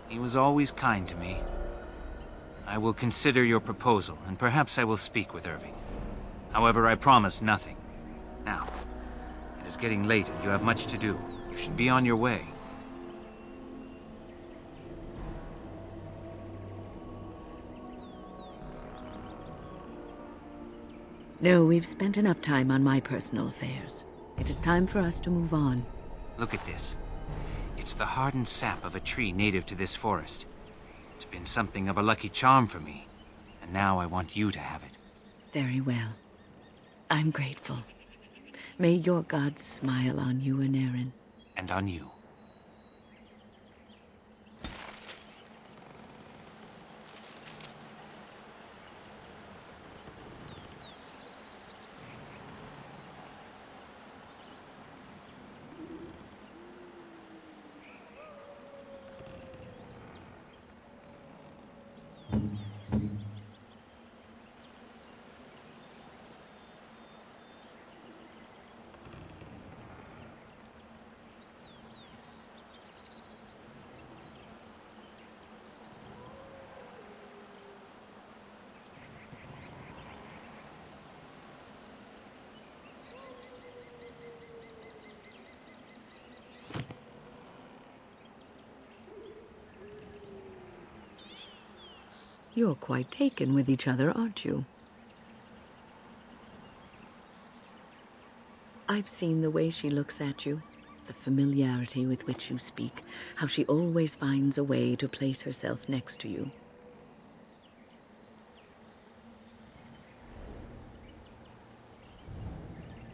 He was always kind to me. I will consider your proposal, and perhaps I will speak with Irving. However, I promise nothing. Now, it is getting late and you have much to do. You should be on your way. No, we've spent enough time on my personal affairs. It is time for us to move on. Look at this. It's the hardened sap of a tree native to this forest. It's been something of a lucky charm for me, and now I want you to have it. Very well. I'm grateful. May your gods smile on you, Anaren. And on you. You're quite taken with each other, aren't you? I've seen the way she looks at you, the familiarity with which you speak, how she always finds a way to place herself next to you.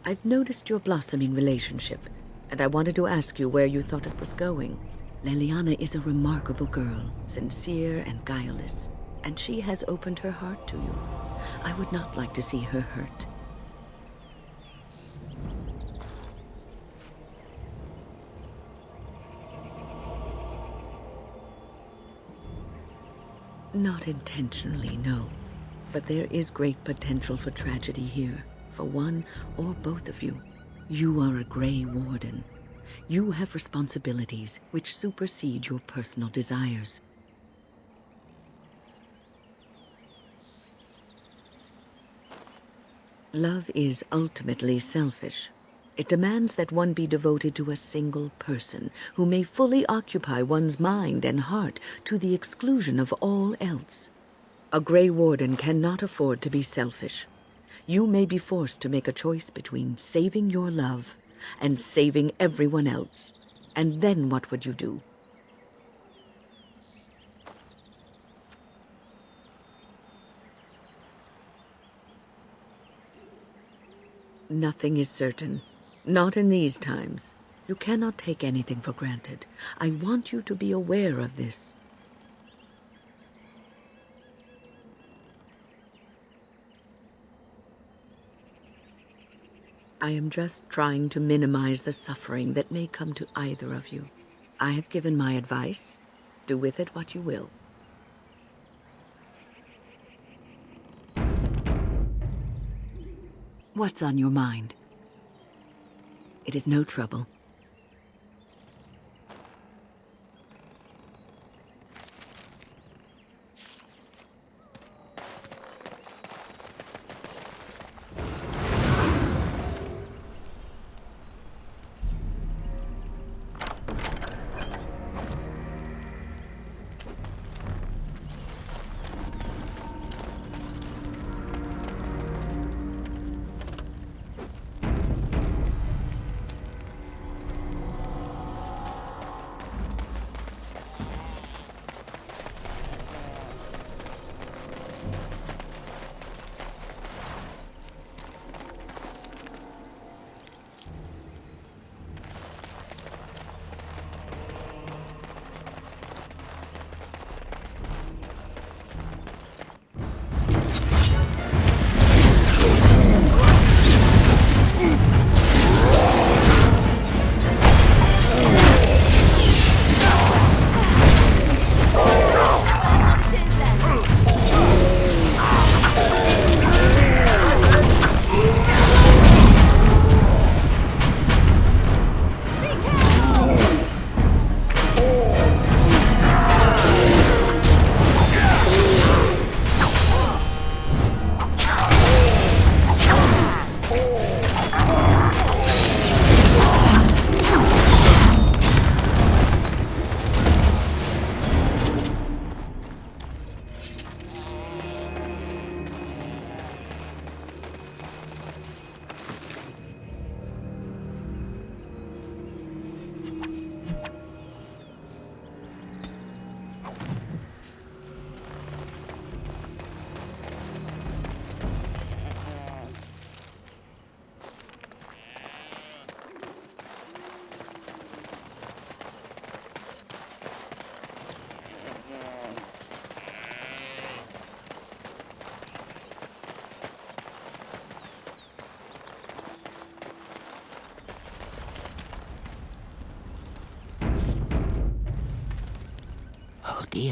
I've noticed your blossoming relationship, and I wanted to ask you where you thought it was going. Leliana is a remarkable girl, sincere and guileless, and she has opened her heart to you. I would not like to see her hurt. Not intentionally, no. But there is great potential for tragedy here, for one or both of you. You are a Grey Warden. You have responsibilities which supersede your personal desires. Love is ultimately selfish. It demands that one be devoted to a single person who may fully occupy one's mind and heart to the exclusion of all else. A Grey Warden cannot afford to be selfish. You may be forced to make a choice between saving your love and saving everyone else. And then what would you do? Nothing is certain. Not in these times. You cannot take anything for granted. I want you to be aware of this. I am just trying to minimize the suffering that may come to either of you. I have given my advice. Do with it what you will. What's on your mind? It is no trouble.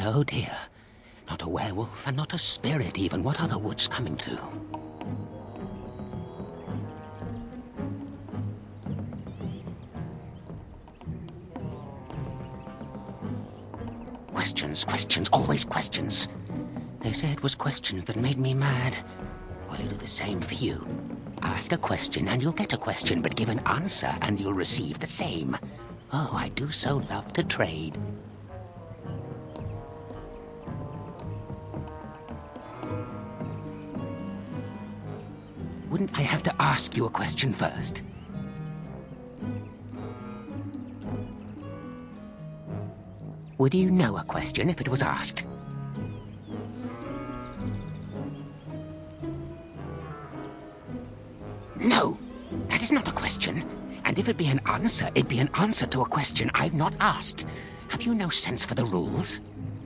Oh dear. Not a werewolf, and not a spirit even. What are the woods coming to? Questions, always questions. They say it was questions that made me mad. Well, it'll do the same for you. Ask a question and you'll get a question, but give an answer and you'll receive the same. Oh, I do so love to trade. Wouldn't I have to ask you a question first? Would you know a question if it was asked? No, that is not a question. And if it be an answer, it'd be an answer to a question I've not asked. Have you no sense for the rules?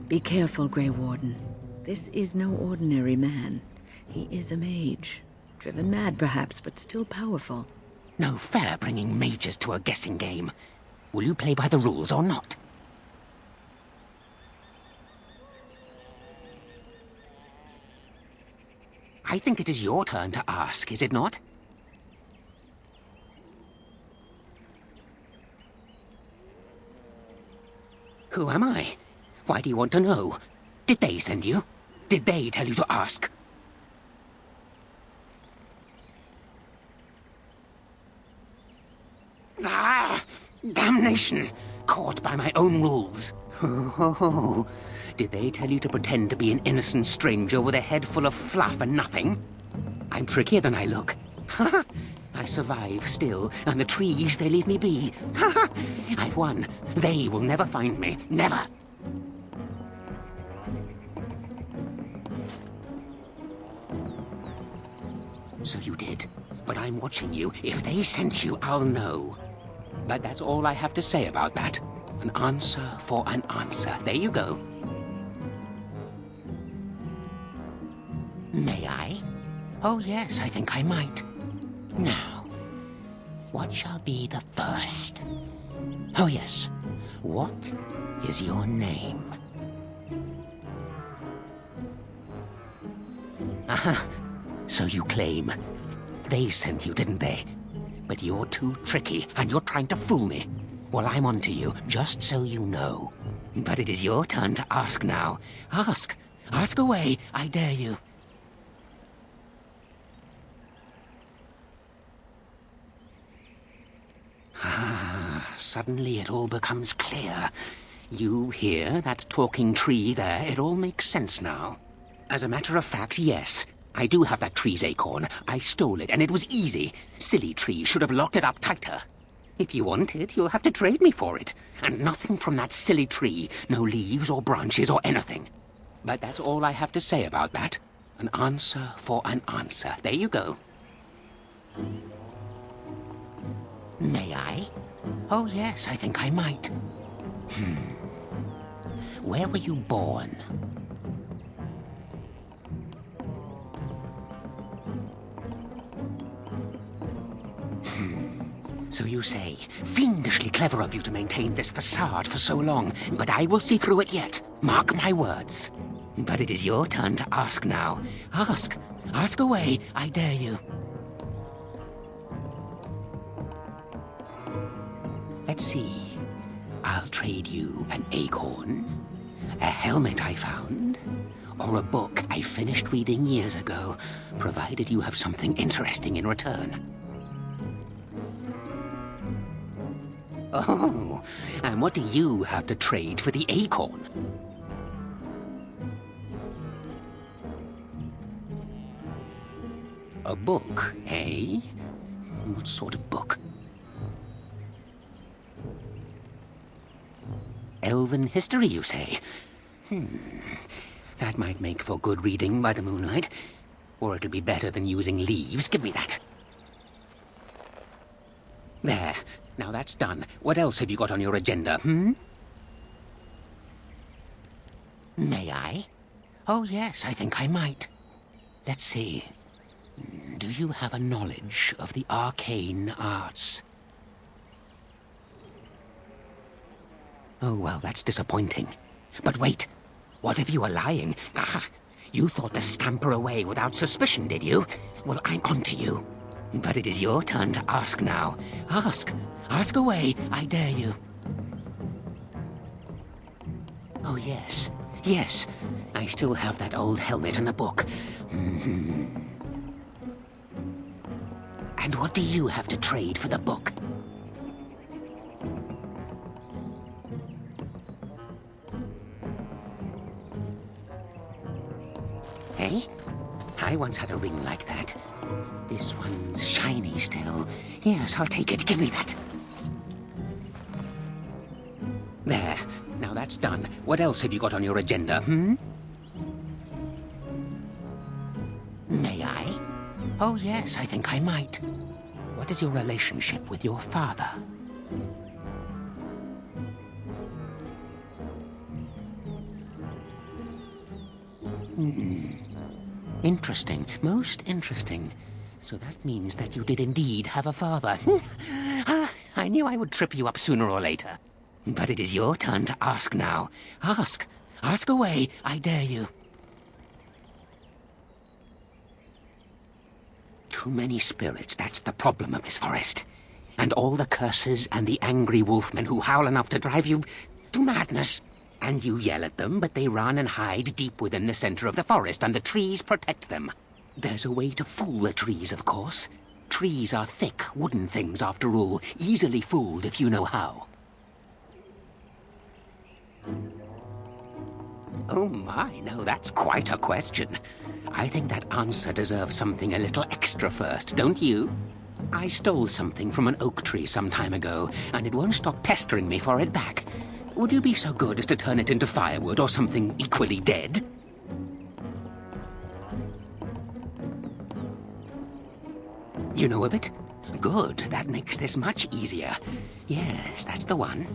Be careful, Grey Warden. This is no ordinary man. He is a mage. Driven mad, perhaps, but still powerful. No fair bringing mages to a guessing game. Will you play by the rules or not? I think it is your turn to ask, is it not? Who am I? Why do you want to know? Did they send you? Did they tell you to ask? Ah! Damnation! Caught by my own rules. Oh, did they tell you to pretend to be an innocent stranger with a head full of fluff and nothing? I'm trickier than I look. I survive still, and the trees, they leave me be. I've won. They will never find me. Never! So you did. But I'm watching you. If they sent you, I'll know. But that's all I have to say about that. An answer for an answer. There you go. May I? Oh yes, I think I might. Now, what shall be the first? Oh yes, what is your name? Aha, so you claim. They sent you, didn't they? But you're too tricky, and you're trying to fool me. Well, I'm on to you, just so you know. But it is your turn to ask now. Ask. Ask away, I dare you. Ah, suddenly it all becomes clear. You here, that talking tree there, it all makes sense now. As a matter of fact, yes. I do have that tree's acorn. I stole it, and it was easy. Silly tree should have locked it up tighter. If you want it, you'll have to trade me for it. And nothing from that silly tree. No leaves or branches or anything. But that's all I have to say about that. An answer for an answer. There you go. May I? Oh yes, I think I might. Where were you born? So you say, fiendishly clever of you to maintain this facade for so long, but I will see through it yet. Mark my words. But it is your turn to ask now. Ask. Ask away, I dare you. Let's see. I'll trade you an acorn, a helmet I found, or a book I finished reading years ago, provided you have something interesting in return. Oh, and what do you have to trade for the acorn? A book, eh? What sort of book? Elven history, you say? That might make for good reading by the moonlight. Or it'll be better than using leaves. Give me that. There. Now that's done. What else have you got on your agenda, May I? Oh yes, I think I might. Let's see. Do you have a knowledge of the arcane arts? Oh, well, that's disappointing. But wait, what if you are lying? Ah, you thought to scamper away without suspicion, did you? Well, I'm on to you. But it is your turn to ask now. Ask. Ask away, I dare you. Oh, yes. Yes. I still have that old helmet and the book. And what do you have to trade for the book? Eh? I once had a ring like that. This one's shiny still. Yes, I'll take it. Give me that. There. Now that's done. What else have you got on your agenda, May I? Oh, yes, I think I might. What is your relationship with your father? Interesting. Most interesting. So that means that you did indeed have a father. I knew I would trip you up sooner or later. But it is your turn to ask now. Ask. Ask away. I dare you. Too many spirits, that's the problem of this forest. And all the curses and the angry wolfmen who howl enough to drive you to madness. And you yell at them, but they run and hide deep within the center of the forest, and the trees protect them. There's a way to fool the trees, of course. Trees are thick, wooden things, after all, easily fooled if you know how. Oh my, no, that's quite a question. I think that answer deserves something a little extra first, don't you? I stole something from an oak tree some time ago, and it won't stop pestering me for it back. Would you be so good as to turn it into firewood or something equally dead? You know of it? Good, that makes this much easier. Yes, that's the one.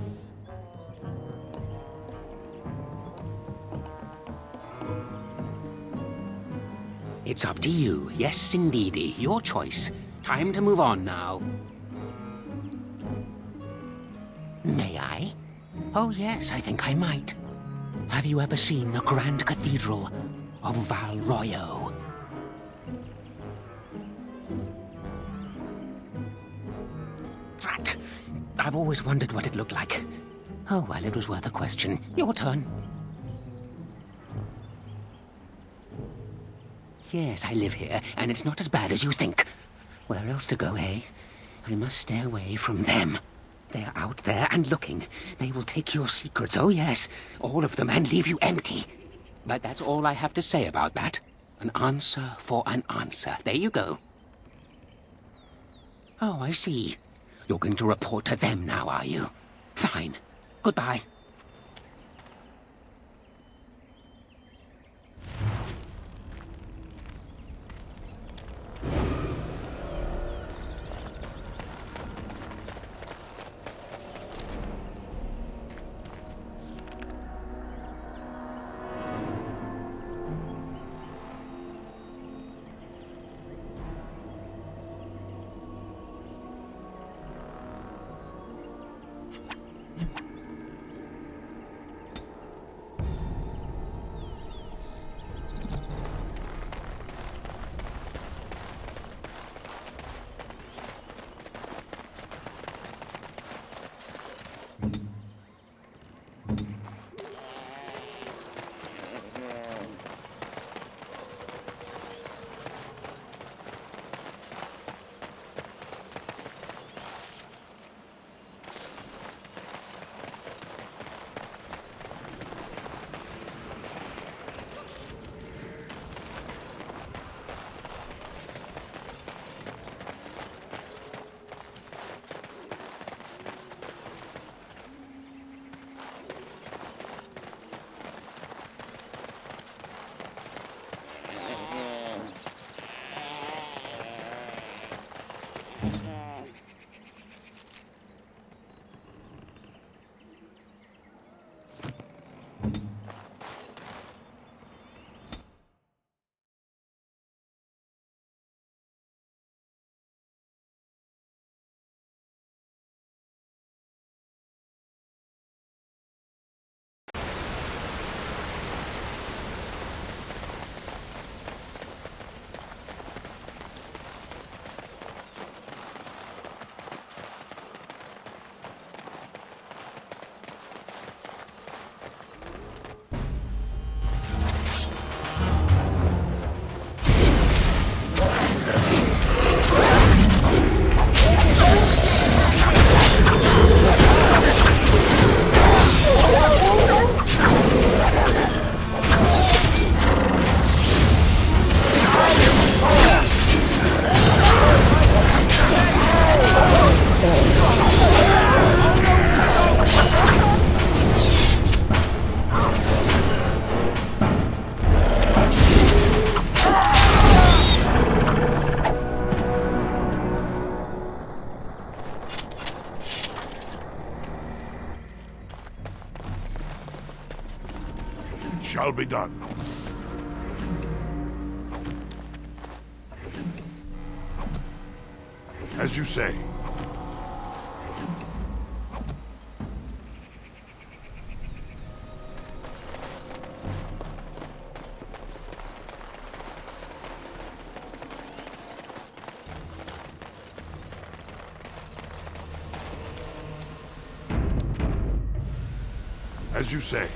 It's up to you. Yes, indeedy. Your choice. Time to move on now. May I? Oh, yes, I think I might. Have you ever seen the Grand Cathedral of Val Royo? Drat! I've always wondered what it looked like. Oh, well, it was worth a question. Your turn. Yes, I live here, and it's not as bad as you think. Where else to go, eh? I must stay away from them. They're out there and looking. They will take your secrets, oh yes, all of them, and leave you empty. But that's all I have to say about that. An answer for an answer. There you go. Oh, I see. You're going to report to them now, are you? Fine. Goodbye. shall be done. As you say. As you say.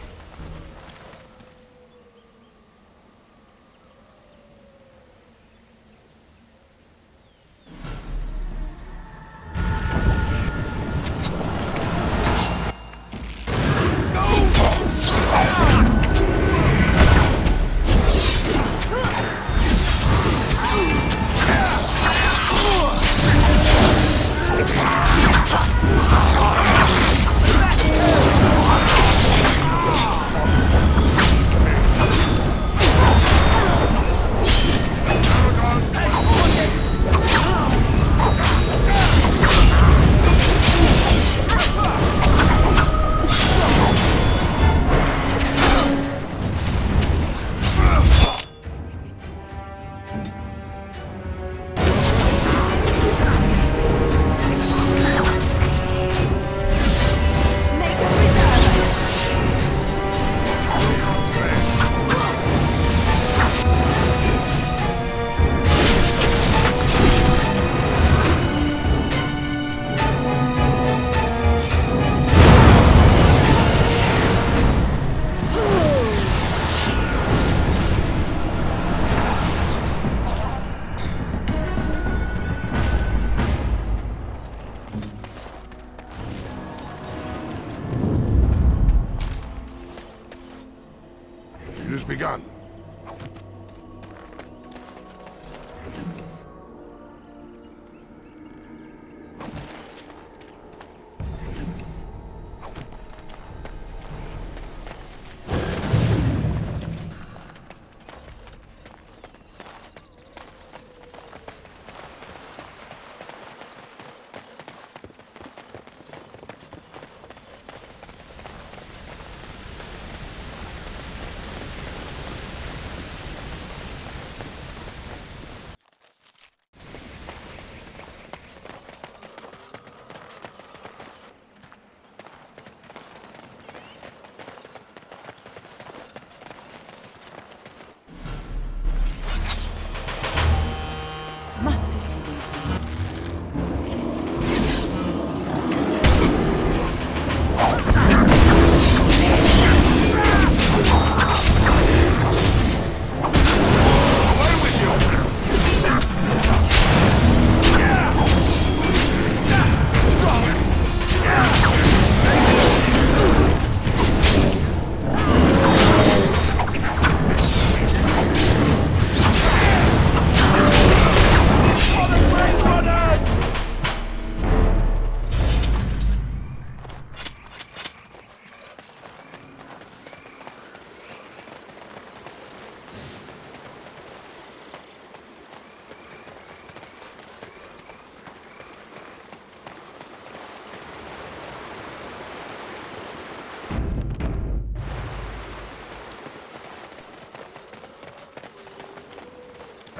It has begun.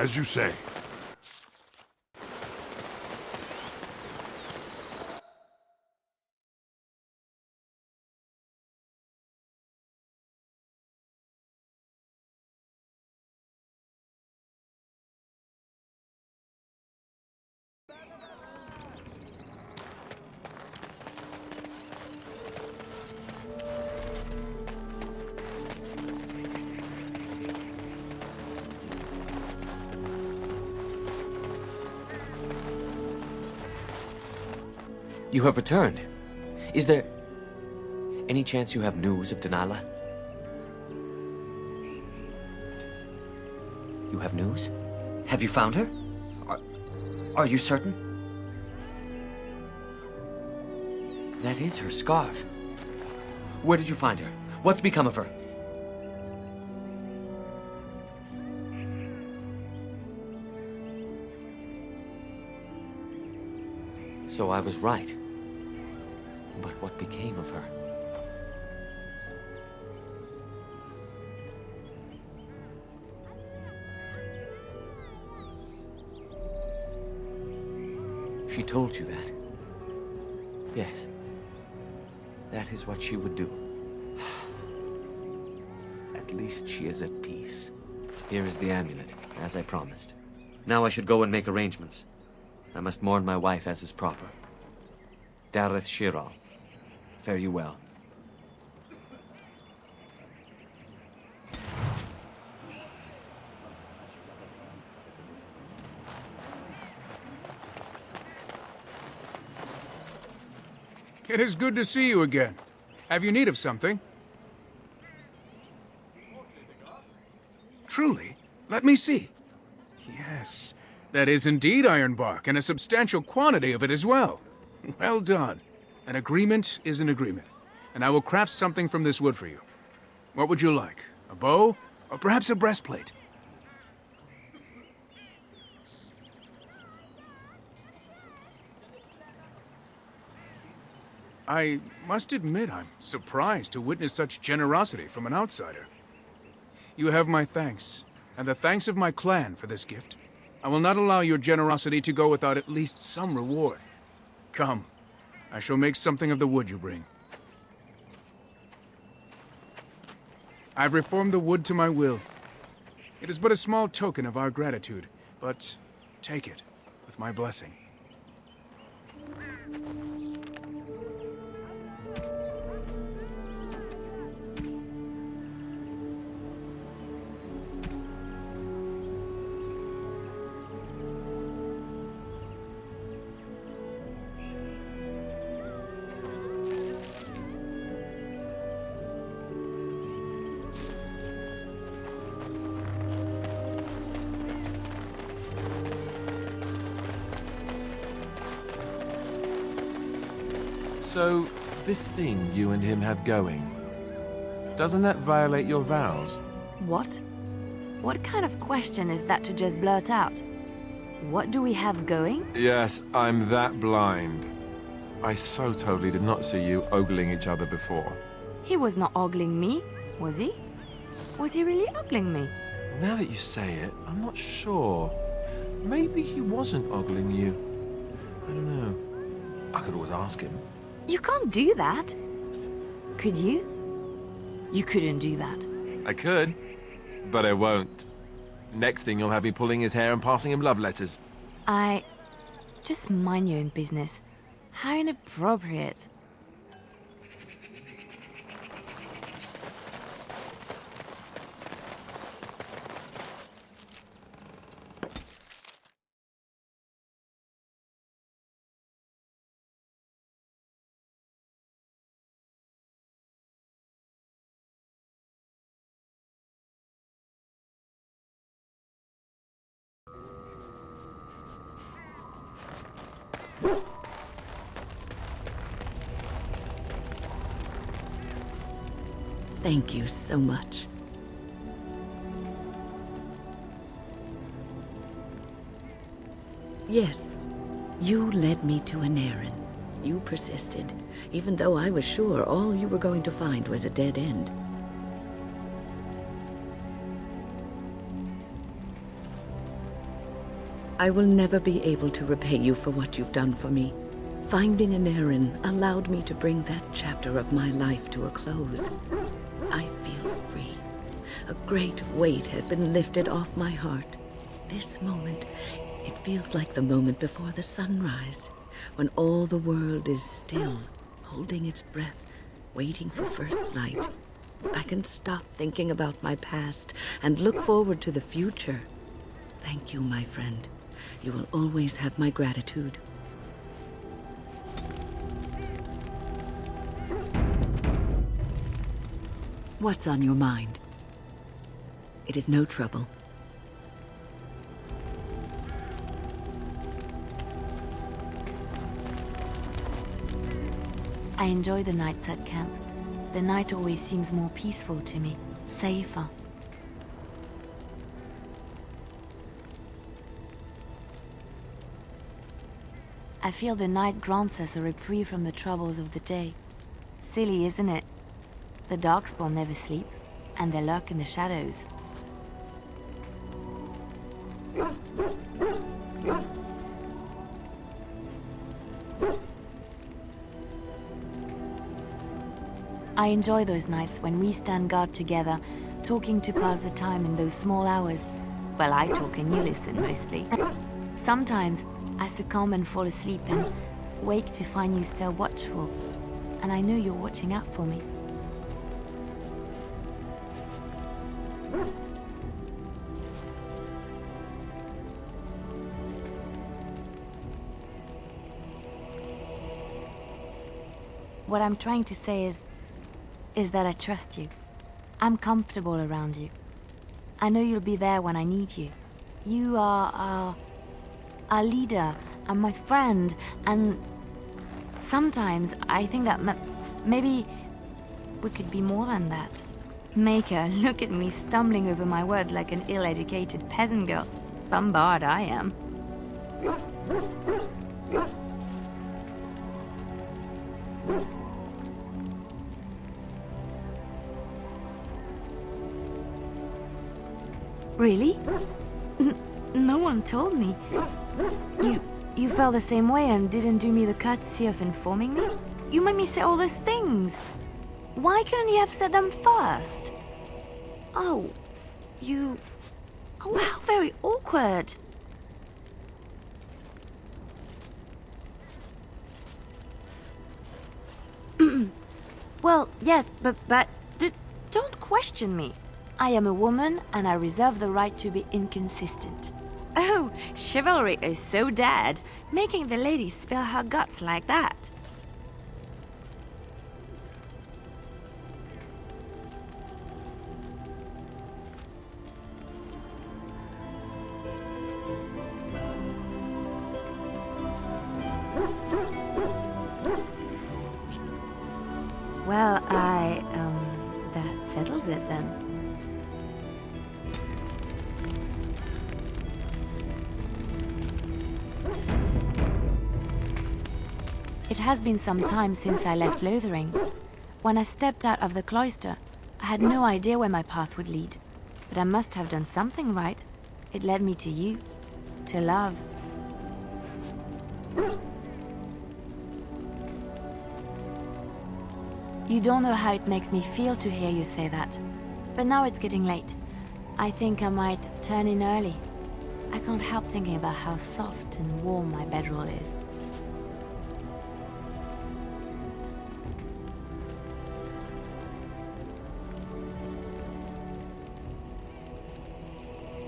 As you say. You have returned. Is there any chance you have news of Dalish? You have news? Have you found her? Are you certain? That is her scarf. Where did you find her? What's become of her? So I was right. But what became of her? She told you that? Yes. That is what she would do. At least she is at peace. Here is the amulet, as I promised. Now I should go and make arrangements. I must mourn my wife as is proper. Dareth Shiral, fare you well. It is good to see you again. Have you need of something? Truly? Let me see. Yes, that is indeed ironbark, and a substantial quantity of it as well. Well done. An agreement is an agreement, and I will craft something from this wood for you. What would you like? A bow? Or perhaps a breastplate? I must admit I'm surprised to witness such generosity from an outsider. You have my thanks, and the thanks of my clan for this gift. I will not allow your generosity to go without at least some reward. Come, I shall make something of the wood you bring. I've reformed the wood to my will. It is but a small token of our gratitude, but take it with my blessing. So, this thing you and him have going, doesn't that violate your vows? What? What kind of question is that to just blurt out? What do we have going? Yes, I'm that blind. I so totally did not see you ogling each other before. He was not ogling me, was he? Was he really ogling me? Now that you say it, I'm not sure. Maybe he wasn't ogling you. I don't know. I could always ask him. You can't do that. Could you? You couldn't do that. I could, but I won't. Next thing you'll have me pulling his hair and passing him love letters. Just mind your own business. How inappropriate. Thank you so much. Yes, you led me to an errand. You persisted, even though I was sure all you were going to find was a dead end. I will never be able to repay you for what you've done for me. Finding an errand allowed me to bring that chapter of my life to a close. I feel free. A great weight has been lifted off my heart. This moment, it feels like the moment before the sunrise, when all the world is still, holding its breath, waiting for first light. I can stop thinking about my past and look forward to the future. Thank you, my friend. You will always have my gratitude. What's on your mind? It is no trouble. I enjoy the nights at camp. The night always seems more peaceful to me, safer. I feel the night grants us a reprieve from the troubles of the day. Silly, isn't it? The darkspawn never sleep, and they lurk in the shadows. I enjoy those nights when we stand guard together, talking to pass the time in those small hours. Well, I talk and you listen mostly. Sometimes I succumb and fall asleep and wake to find you still watchful. And I know you're watching out for me. What I'm trying to say is that I trust you. I'm comfortable around you. I know you'll be there when I need you. You are our leader and my friend, and sometimes I think that maybe we could be more than that. Maker, look at me stumbling over my words like an ill-educated peasant girl. Some bard I am. Really? No one told me. You felt the same way and didn't do me the courtesy of informing me? You made me say all those things. Why couldn't you have said them first? Oh, you... Oh, how very awkward. Well, yes, but don't question me. I am a woman, and I reserve the right to be inconsistent. Oh, chivalry is so dead, making the lady spill her guts like that. Well, that settles it then. It has been some time since I left Lothering. When I stepped out of the cloister, I had no idea where my path would lead. But I must have done something right. It led me to you, to love. You don't know how it makes me feel to hear you say that. But now it's getting late. I think I might turn in early. I can't help thinking about how soft and warm my bedroll is.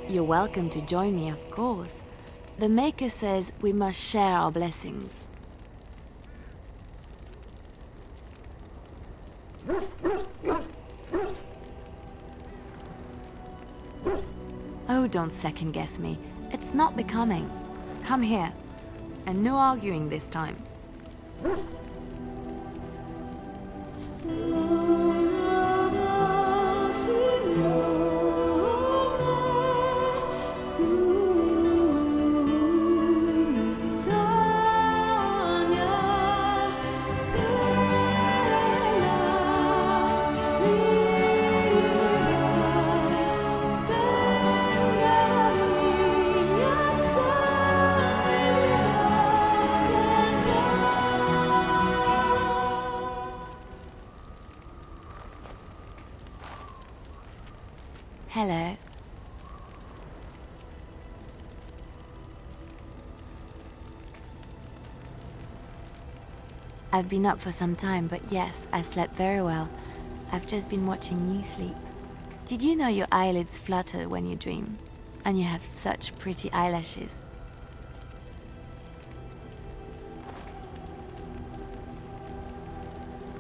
You're welcome to join me, of course. The Maker says we must share our blessings. Oh, don't second guess me. It's not becoming. Come here. And no arguing this time. Hello. I've been up for some time, but yes, I slept very well. I've just been watching you sleep. Did you know your eyelids flutter when you dream? And you have such pretty eyelashes.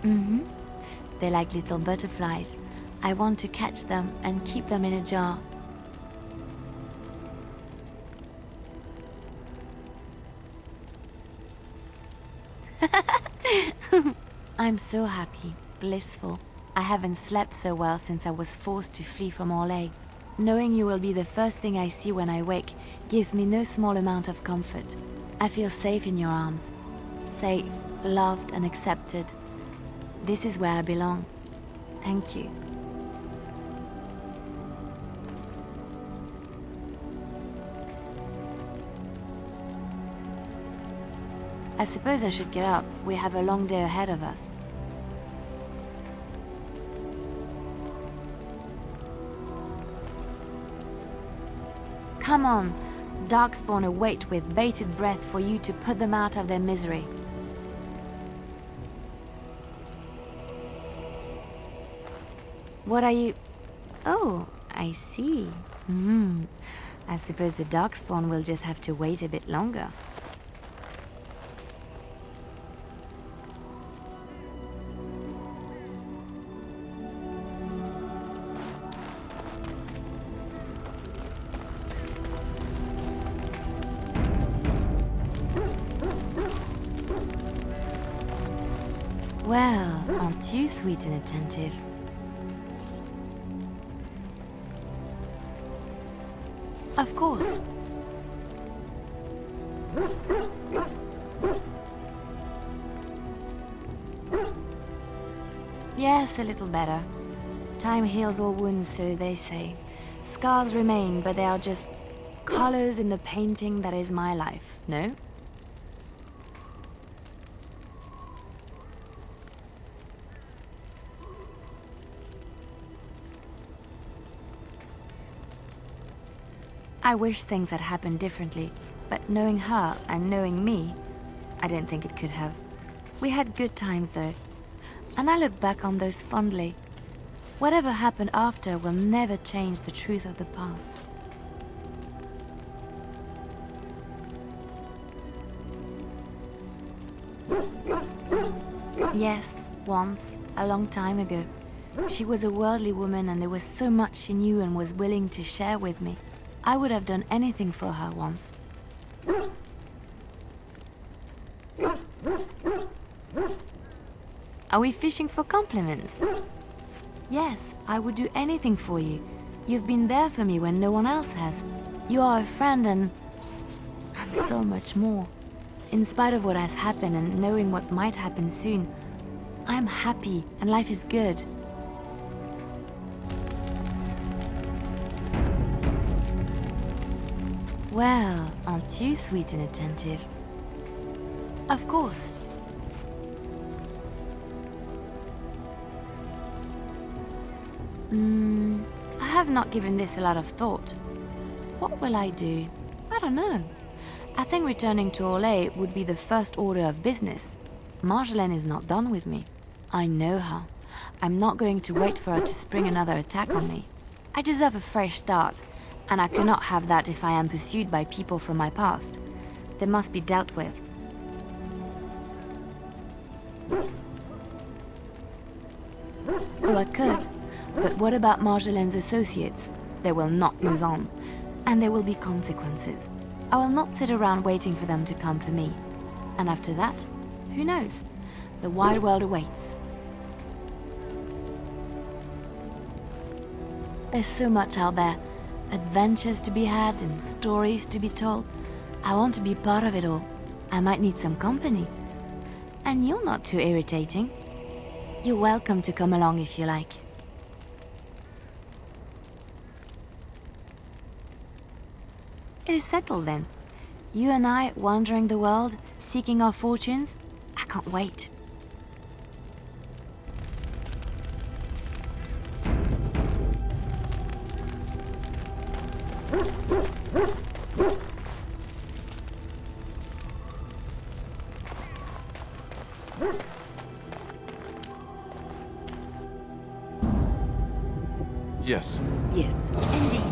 Mm-hmm. They're like little butterflies. I want to catch them and keep them in a jar. I'm so happy, blissful. I haven't slept so well since I was forced to flee from Orlais. Knowing you will be the first thing I see when I wake gives me no small amount of comfort. I feel safe in your arms. Safe, loved and accepted. This is where I belong. Thank you. I suppose I should get up. We have a long day ahead of us. Come on. Darkspawn await with bated breath for you to put them out of their misery. What are you... Oh, I see. I suppose the Darkspawn will just have to wait a bit longer. Well, aren't you sweet and attentive? Of course. Yes, a little better. Time heals all wounds, so they say. Scars remain, but they are just colors in the painting that is my life, no? I wish things had happened differently, but knowing her and knowing me, I don't think it could have. We had good times though, and I look back on those fondly. Whatever happened after will never change the truth of the past. Yes, once, a long time ago. She was a worldly woman and there was so much she knew and was willing to share with me. I would have done anything for her once. Are we fishing for compliments? Yes, I would do anything for you. You've been there for me when no one else has. You are a friend and so much more. In spite of what has happened and knowing what might happen soon, I'm happy and life is good. Well, aren't you sweet and attentive? Of course. I have not given this a lot of thought. What will I do? I don't know. I think returning to Orlais would be the first order of business. Marjolaine is not done with me. I know her. I'm not going to wait for her to spring another attack on me. I deserve a fresh start. And I cannot have that if I am pursued by people from my past. They must be dealt with. Oh, I could. But what about Marjolaine's associates? They will not move on. And there will be consequences. I will not sit around waiting for them to come for me. And after that, who knows? The wide world awaits. There's so much out there. Adventures to be had and stories to be told. I want to be part of it all. I might need some company. And you're not too irritating. You're welcome to come along if you like. It is settled then. You and I wandering the world, seeking our fortunes. I can't wait. Yes. Yes. Indeed.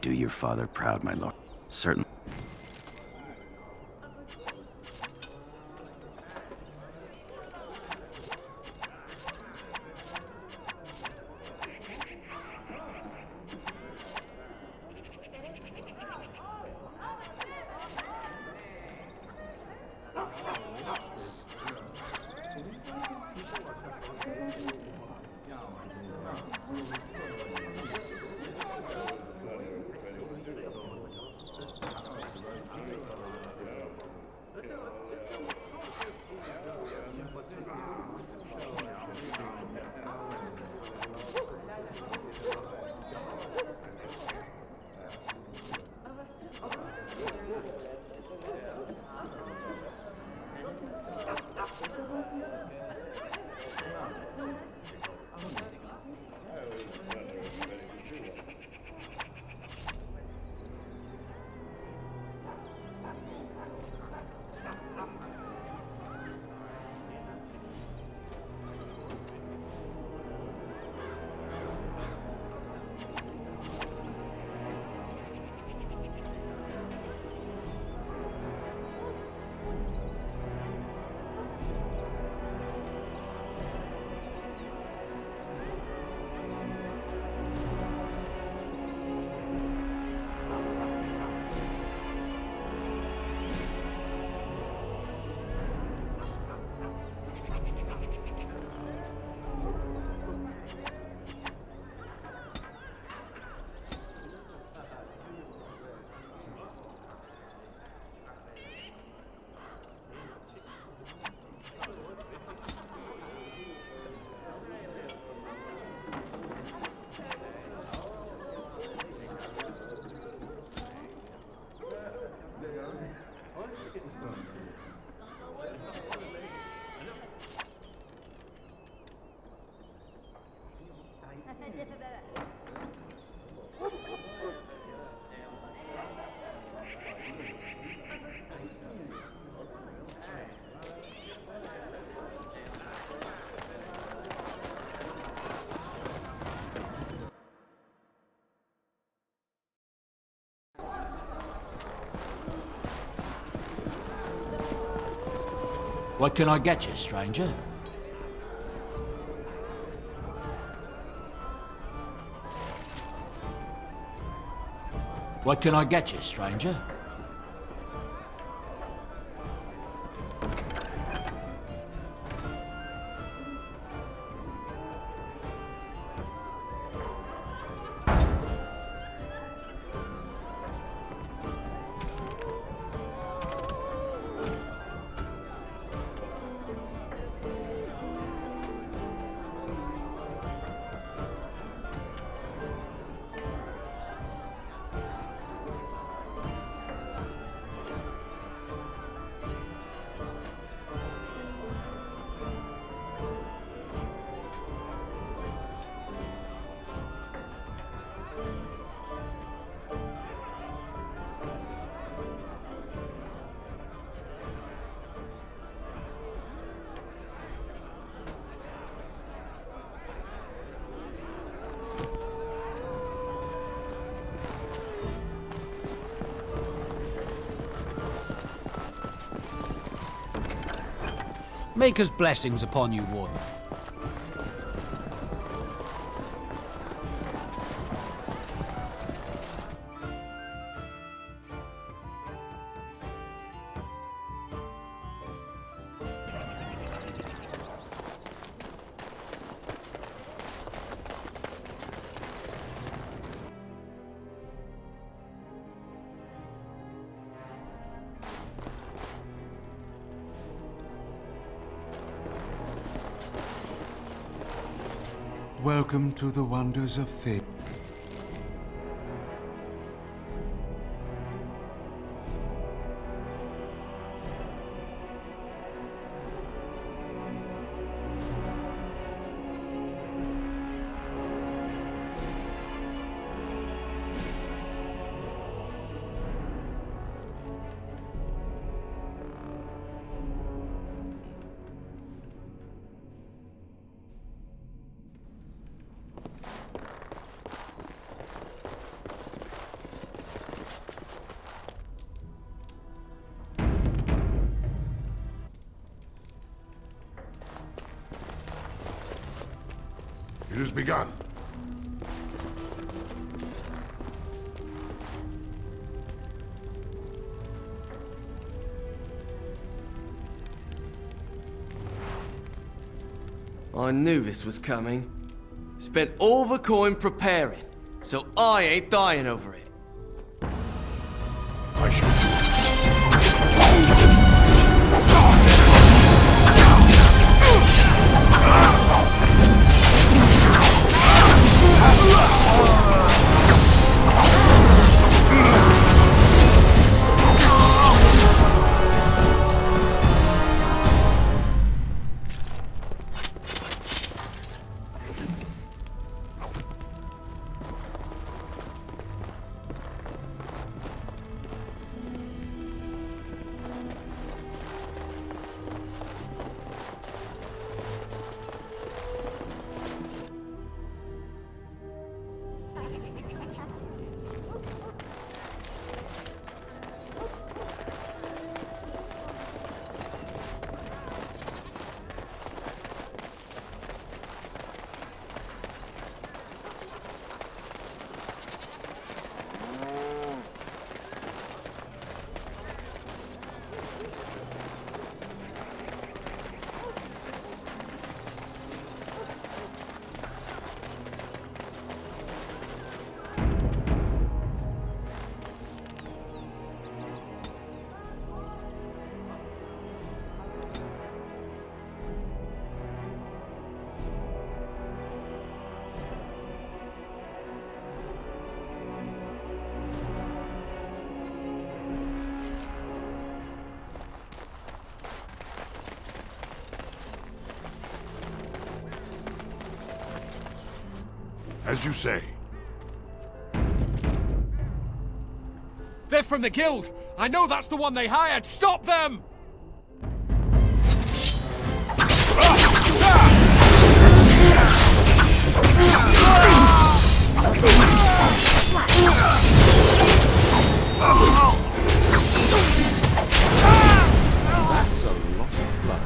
do your father proud, my lord. Certainly. What can I get you, stranger? What can I get you, stranger? Maker's blessings upon you, Warden. Welcome to the wonders of things. begun. I knew this was coming. Spent all the coin preparing, so I ain't dying over it. I shall do it. As you say. They're from the guild! I know that's the one they hired! Stop them! That's a lot of blood.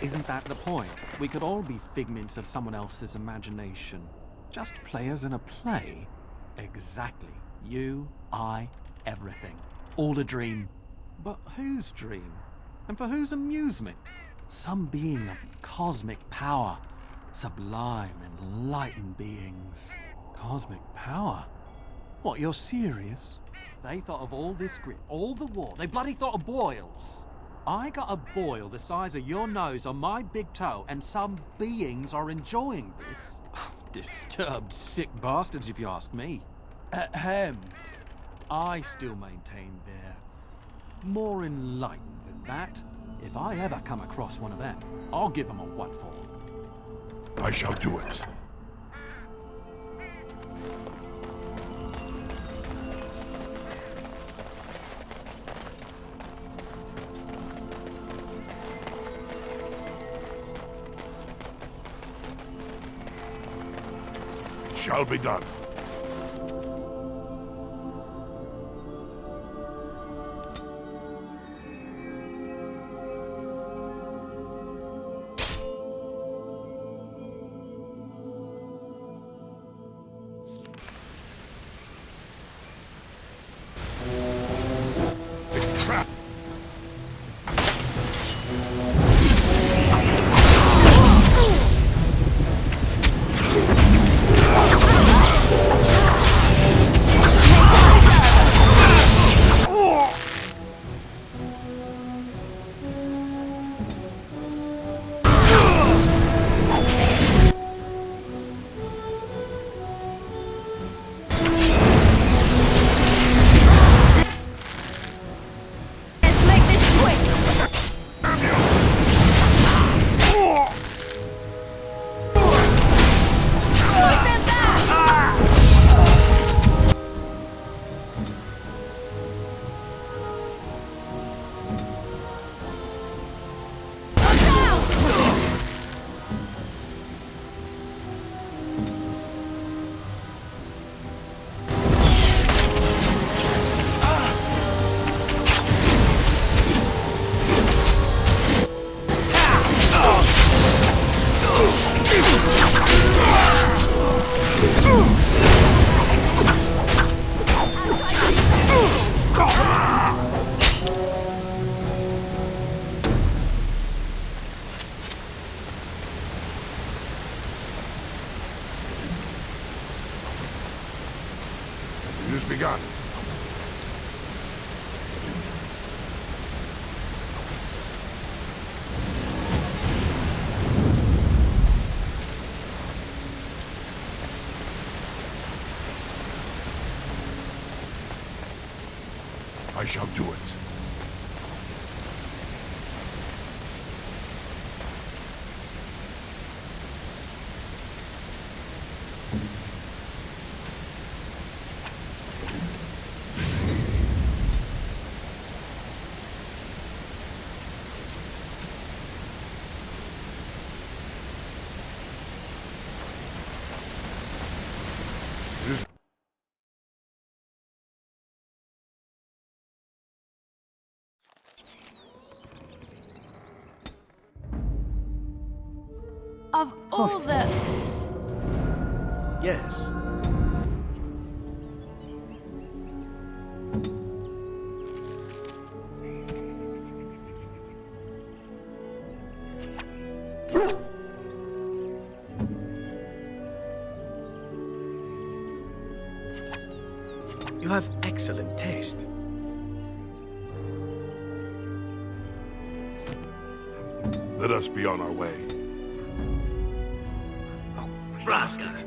Isn't that the point? We could all be figments of someone else's imagination. Just players in a play. Exactly. You, I, everything. All a dream. But whose dream? And for whose amusement? Some being of cosmic power. Sublime, enlightened beings. Cosmic power? What, you're serious? They thought of all this grit, all the war. They bloody thought of boils. I got a boil the size of your nose on my big toe, and some beings are enjoying this. Disturbed, sick bastards, if you ask me. Ahem. I still maintain they're more enlightened than that. If I ever come across one of them, I'll give them a what for. I shall do it. Shall be done. begun. I shall do it. Of all the... Yes. You have excellent taste. Let us be on our way. Blast it!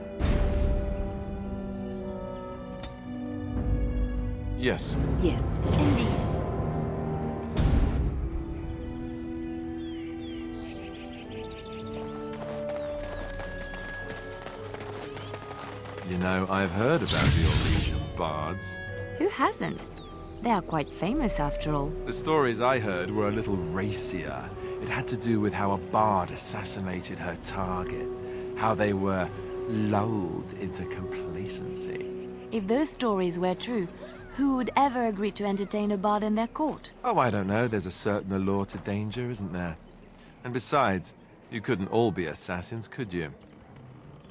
Yes. Yes. Indeed. You know, I've heard about your Legion of Bards. Who hasn't? They are quite famous after all. The stories I heard were a little racier. It had to do with how a bard assassinated her target. How they were lulled into complacency. If those stories were true, who would ever agree to entertain a bard in their court? Oh, I don't know. There's a certain allure to danger, isn't there? And besides, you couldn't all be assassins, could you?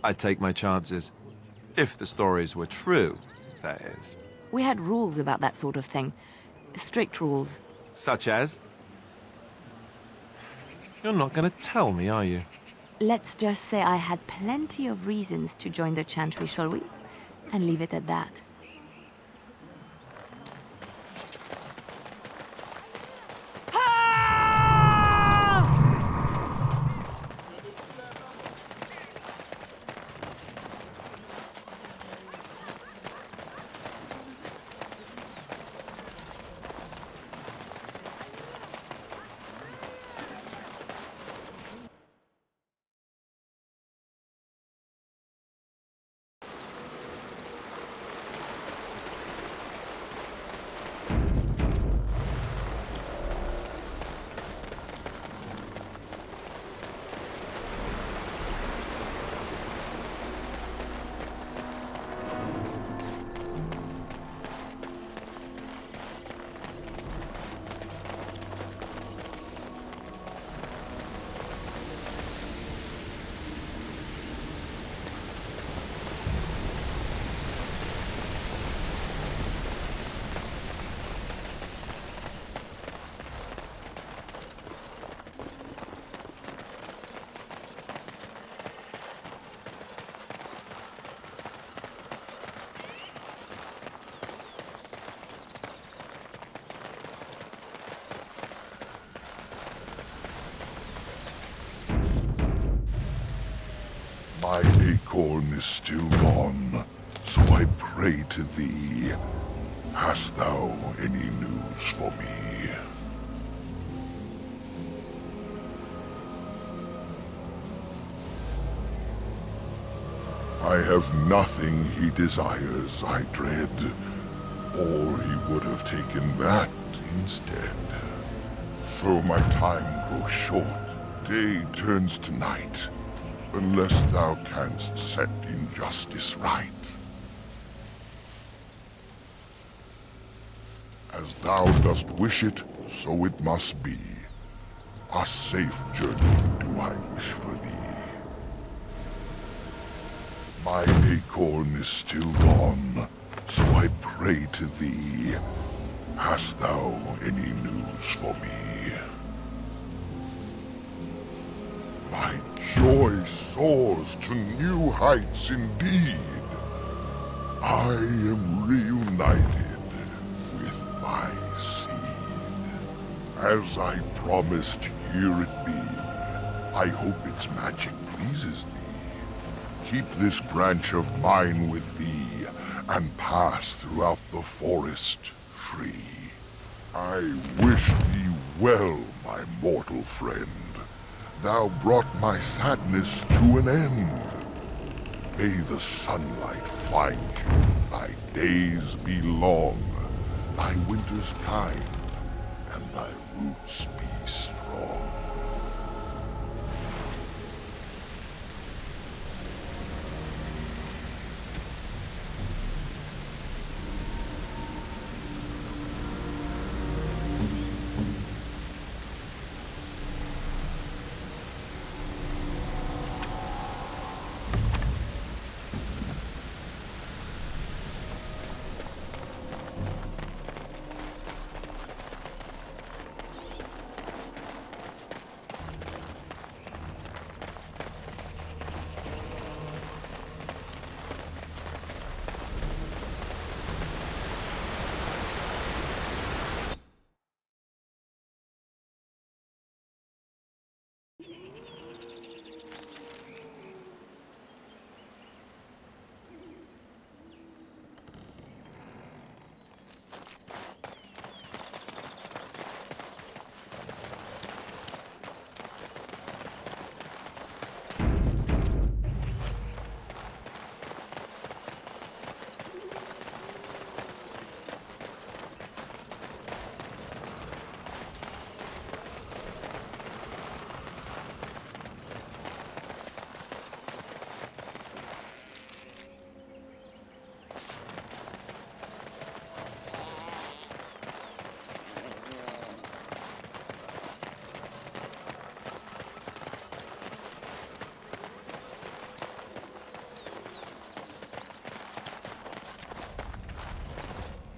I'd take my chances. If the stories were true, that is. We had rules about that sort of thing. Strict rules. Such as? You're not going to tell me, are you? Let's just say I had plenty of reasons to join the Chantry, shall we? And leave it at that. My acorn is still gone, so I pray to thee. Hast thou any news for me? I have nothing he desires, I dread. Or he would have taken that instead. So my time grows short, day turns to night. Unless thou canst set injustice right. As thou dost wish it, so it must be. A safe journey do I wish for thee. My acorn is still gone, so I pray to thee. Hast thou any news for me? My joy soars to new heights indeed. I am reunited with my seed. As I promised, here it be. I hope its magic pleases thee. Keep this branch of mine with thee, and pass throughout the forest free. I wish thee well, my mortal friend. Thou brought my sadness to an end. May the sunlight find you, thy days be long, thy winters kind, and thy roots be strong.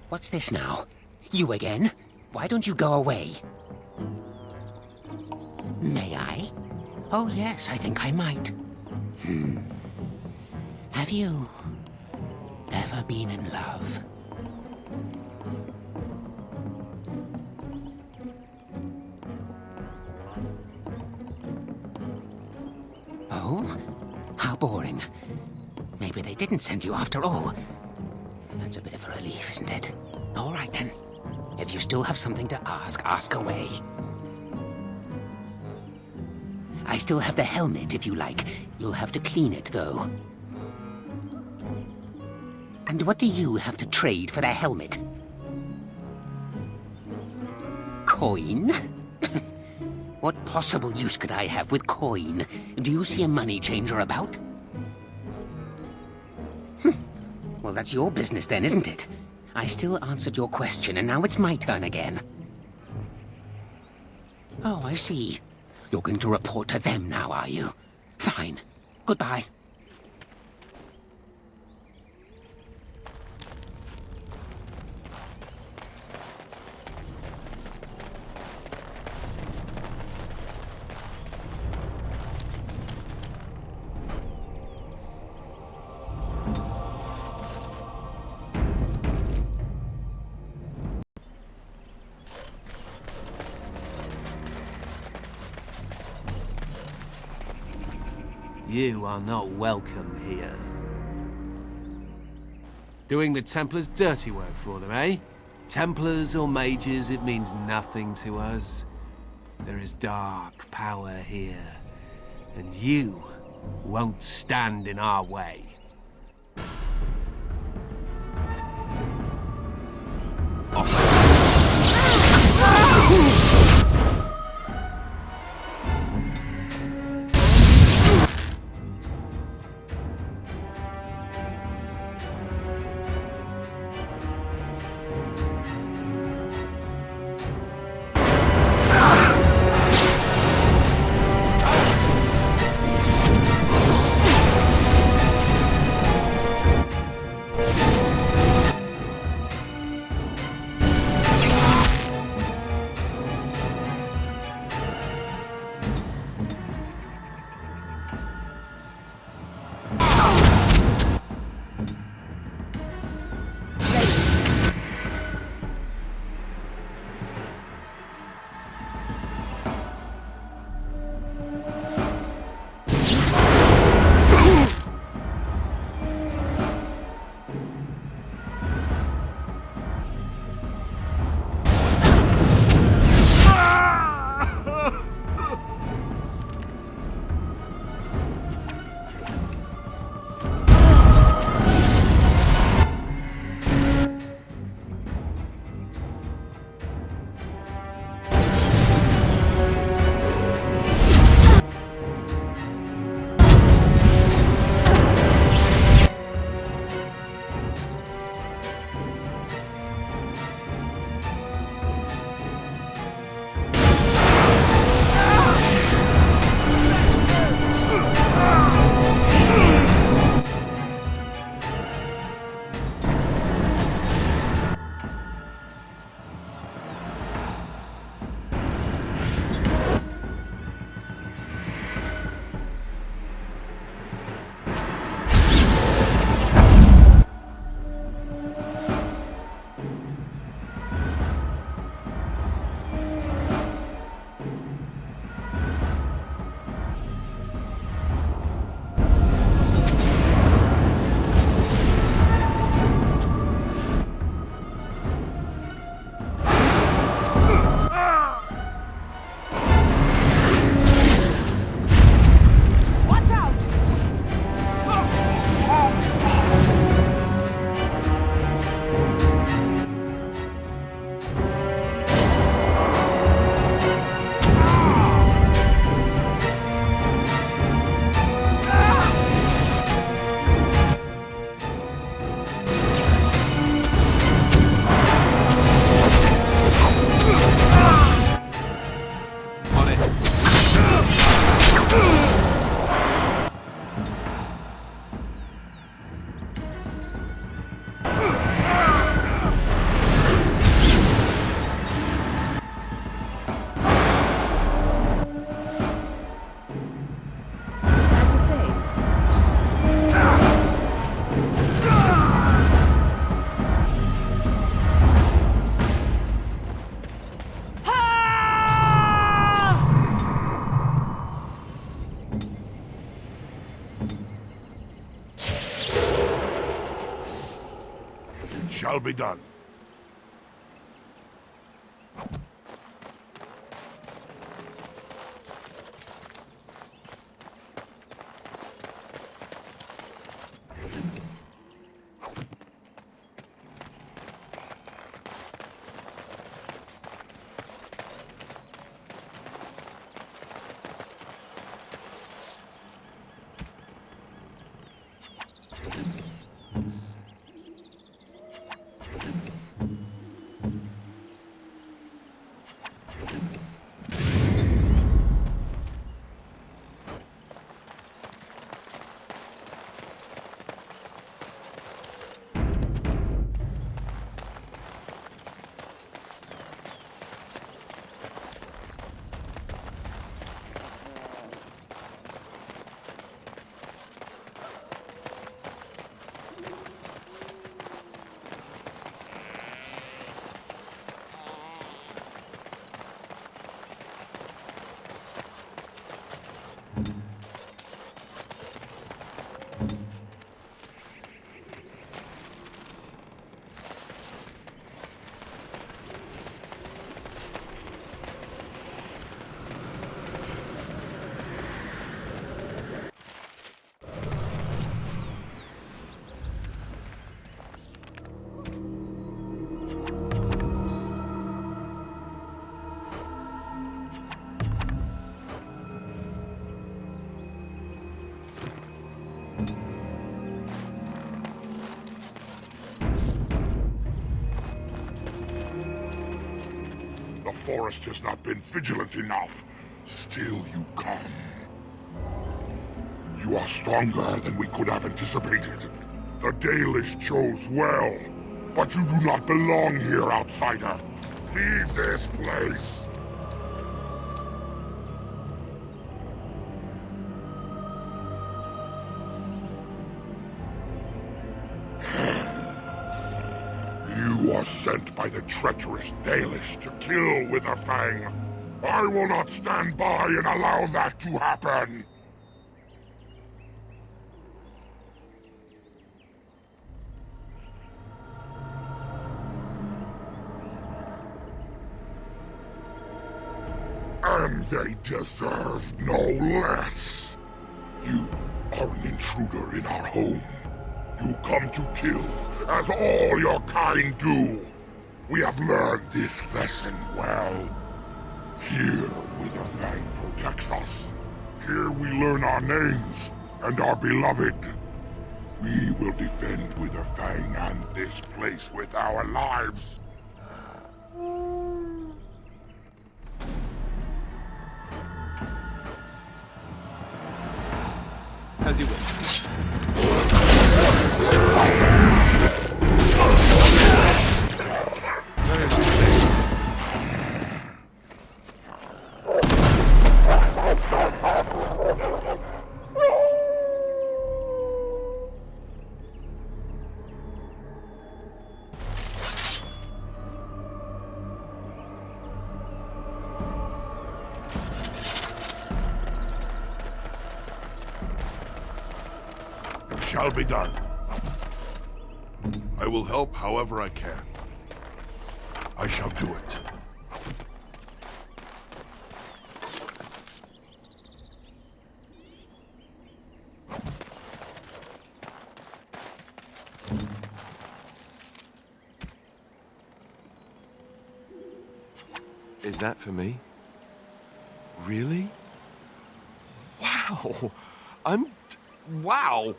What's this now? You again? Why don't you go away? May I? Oh yes, I think I might. Have you ever been in love? Oh? How boring. Maybe they didn't send you after all. That's a bit of a relief, isn't it? All right, then. If you still have something to ask, ask away. I still have the helmet, if you like. You'll have to clean it, though. And what do you have to trade for the helmet? Coin? What possible use could I have with coin? Do you see a money changer about? Well, that's your business then, isn't it? I still answered your question, and now it's my turn again. Oh, I see. You're going to report to them now, are you? Fine. Goodbye. You are not welcome here. Doing the Templars' dirty work for them, eh? Templars or mages, it means nothing to us. There is dark power here, and you won't stand in our way. shall be done. The forest has not been vigilant enough. Still you come. You are stronger than we could have anticipated. The Dalish chose well, but you do not belong here, outsider. Leave this place. You are sent by the treacherous Dalish to kill Witherfang. I will not stand by and allow that to happen. And they deserve no less. You are an intruder in our home. You come to kill, as all your kind do. We have learned this lesson well. Here, Witherfang protects us. Here we learn our names and are beloved. We will defend Witherfang and this place with our lives. As you wish. Shall be done. I will help however I can. I shall do it. Is that for me? Really? Wow! Wow!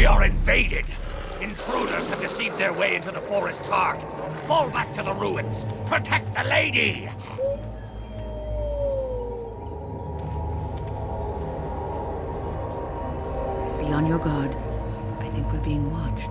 We are invaded! Intruders have deceived their way into the forest's heart. Fall back to the ruins! Protect the lady! Be on your guard. I think we're being watched.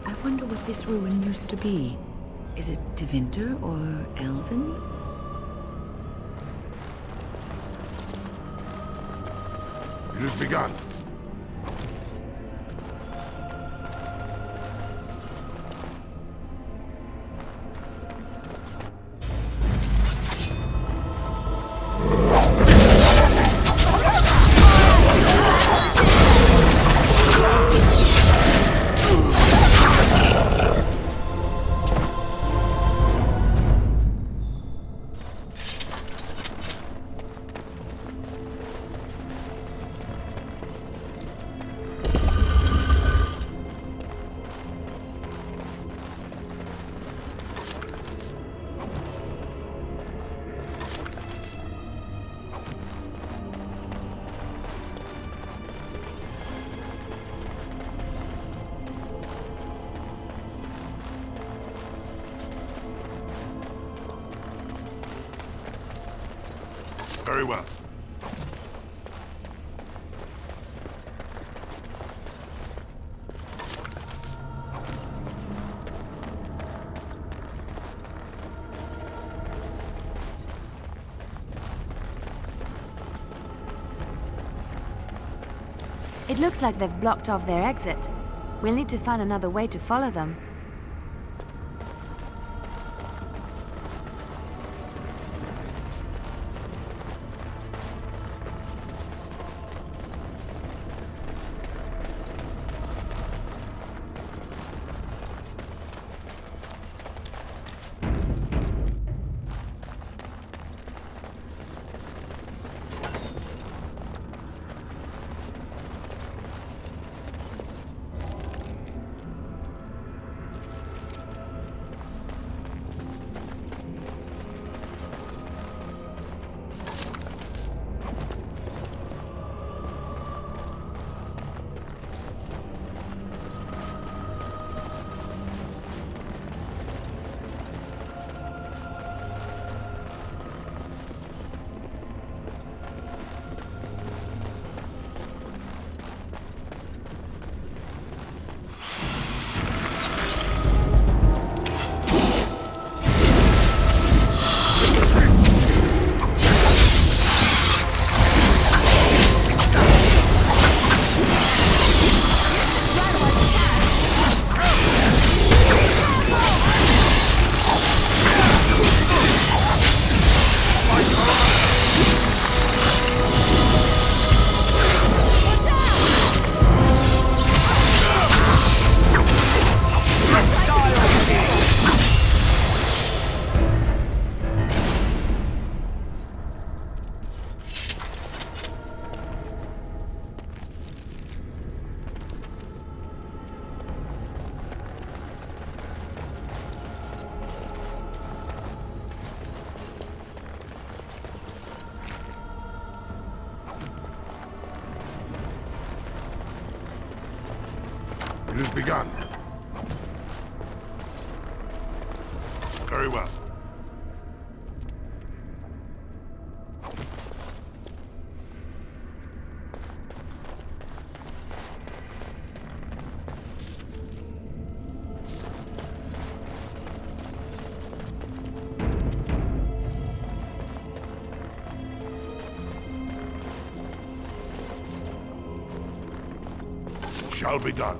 I wonder what this ruin used to be. Is it Tevinter or Elven? It has begun. Very well. It looks like they've blocked off their exit. We'll need to find another way to follow them. has begun. Very well. Shall be done.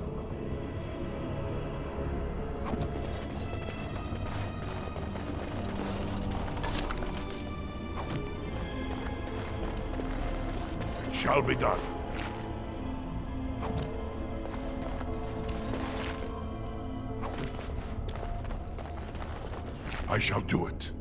It shall be done. I shall do it.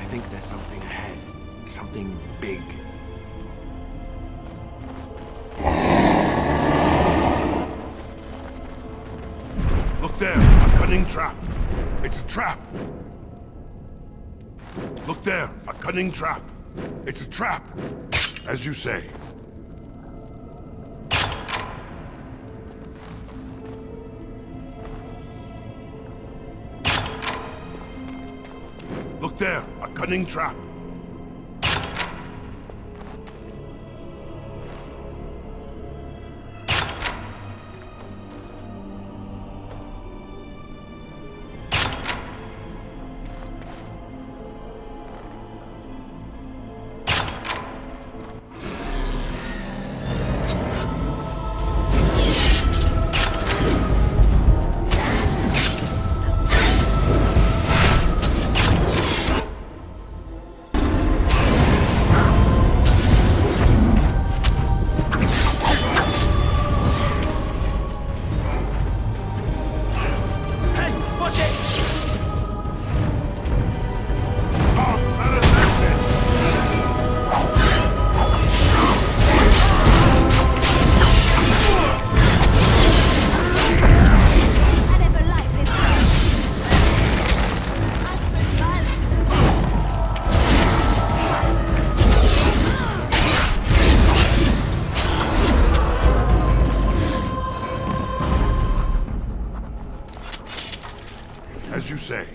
I think there's something ahead. Something big. Look there, a cunning trap. It's a trap. Look there, a cunning trap. It's a trap. As you say. Look there, a cunning trap. As you say.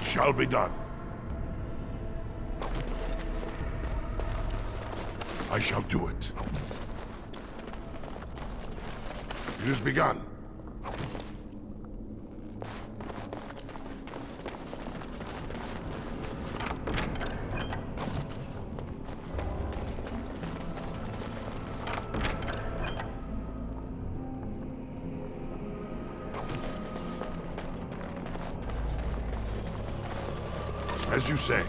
Shall be done. I shall do it. It has begun. As you say.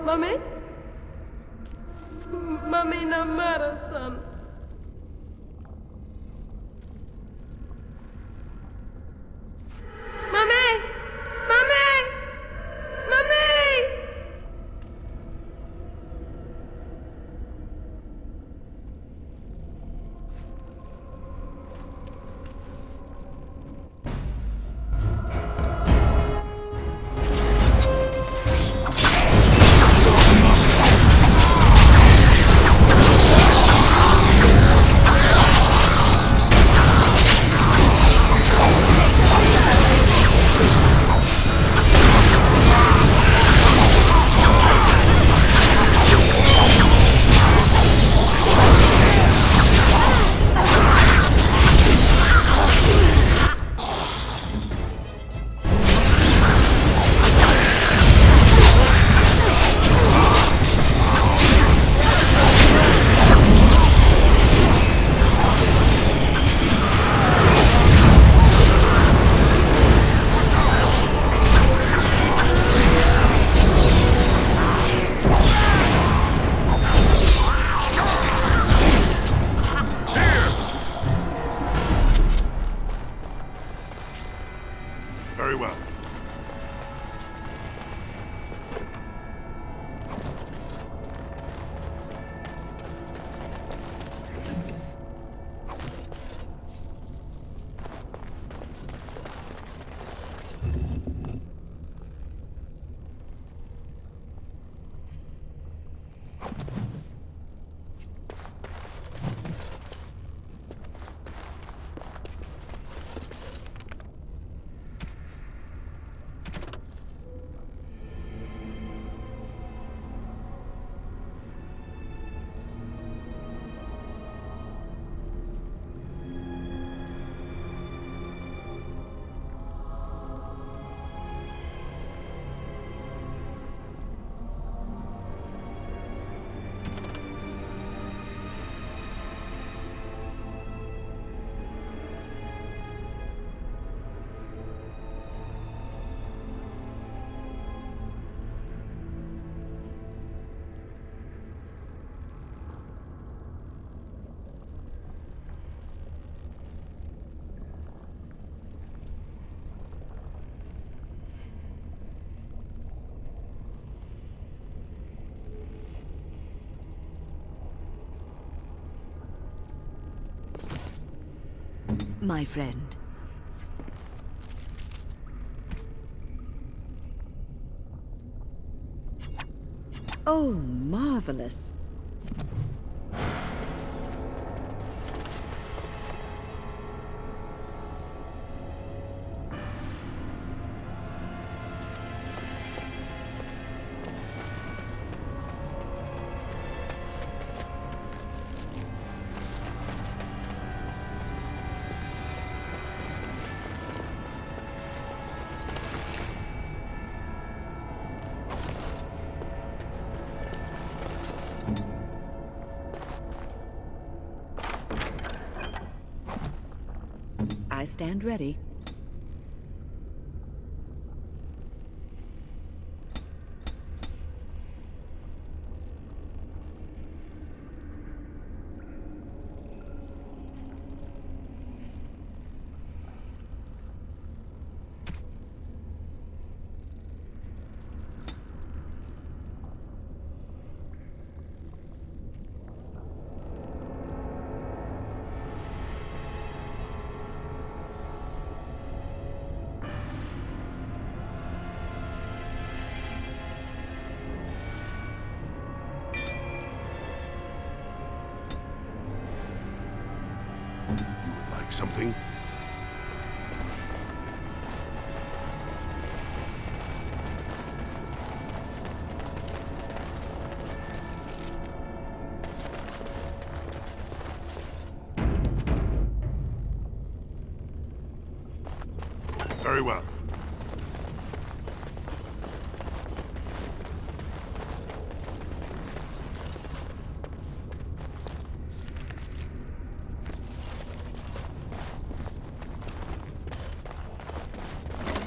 Mummy? Mummy no matter, son. Mummy! Mummy! Mummy! Very well. My friend. Oh, marvelous. I stand ready. You would like something? Very well.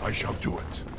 I shall do it.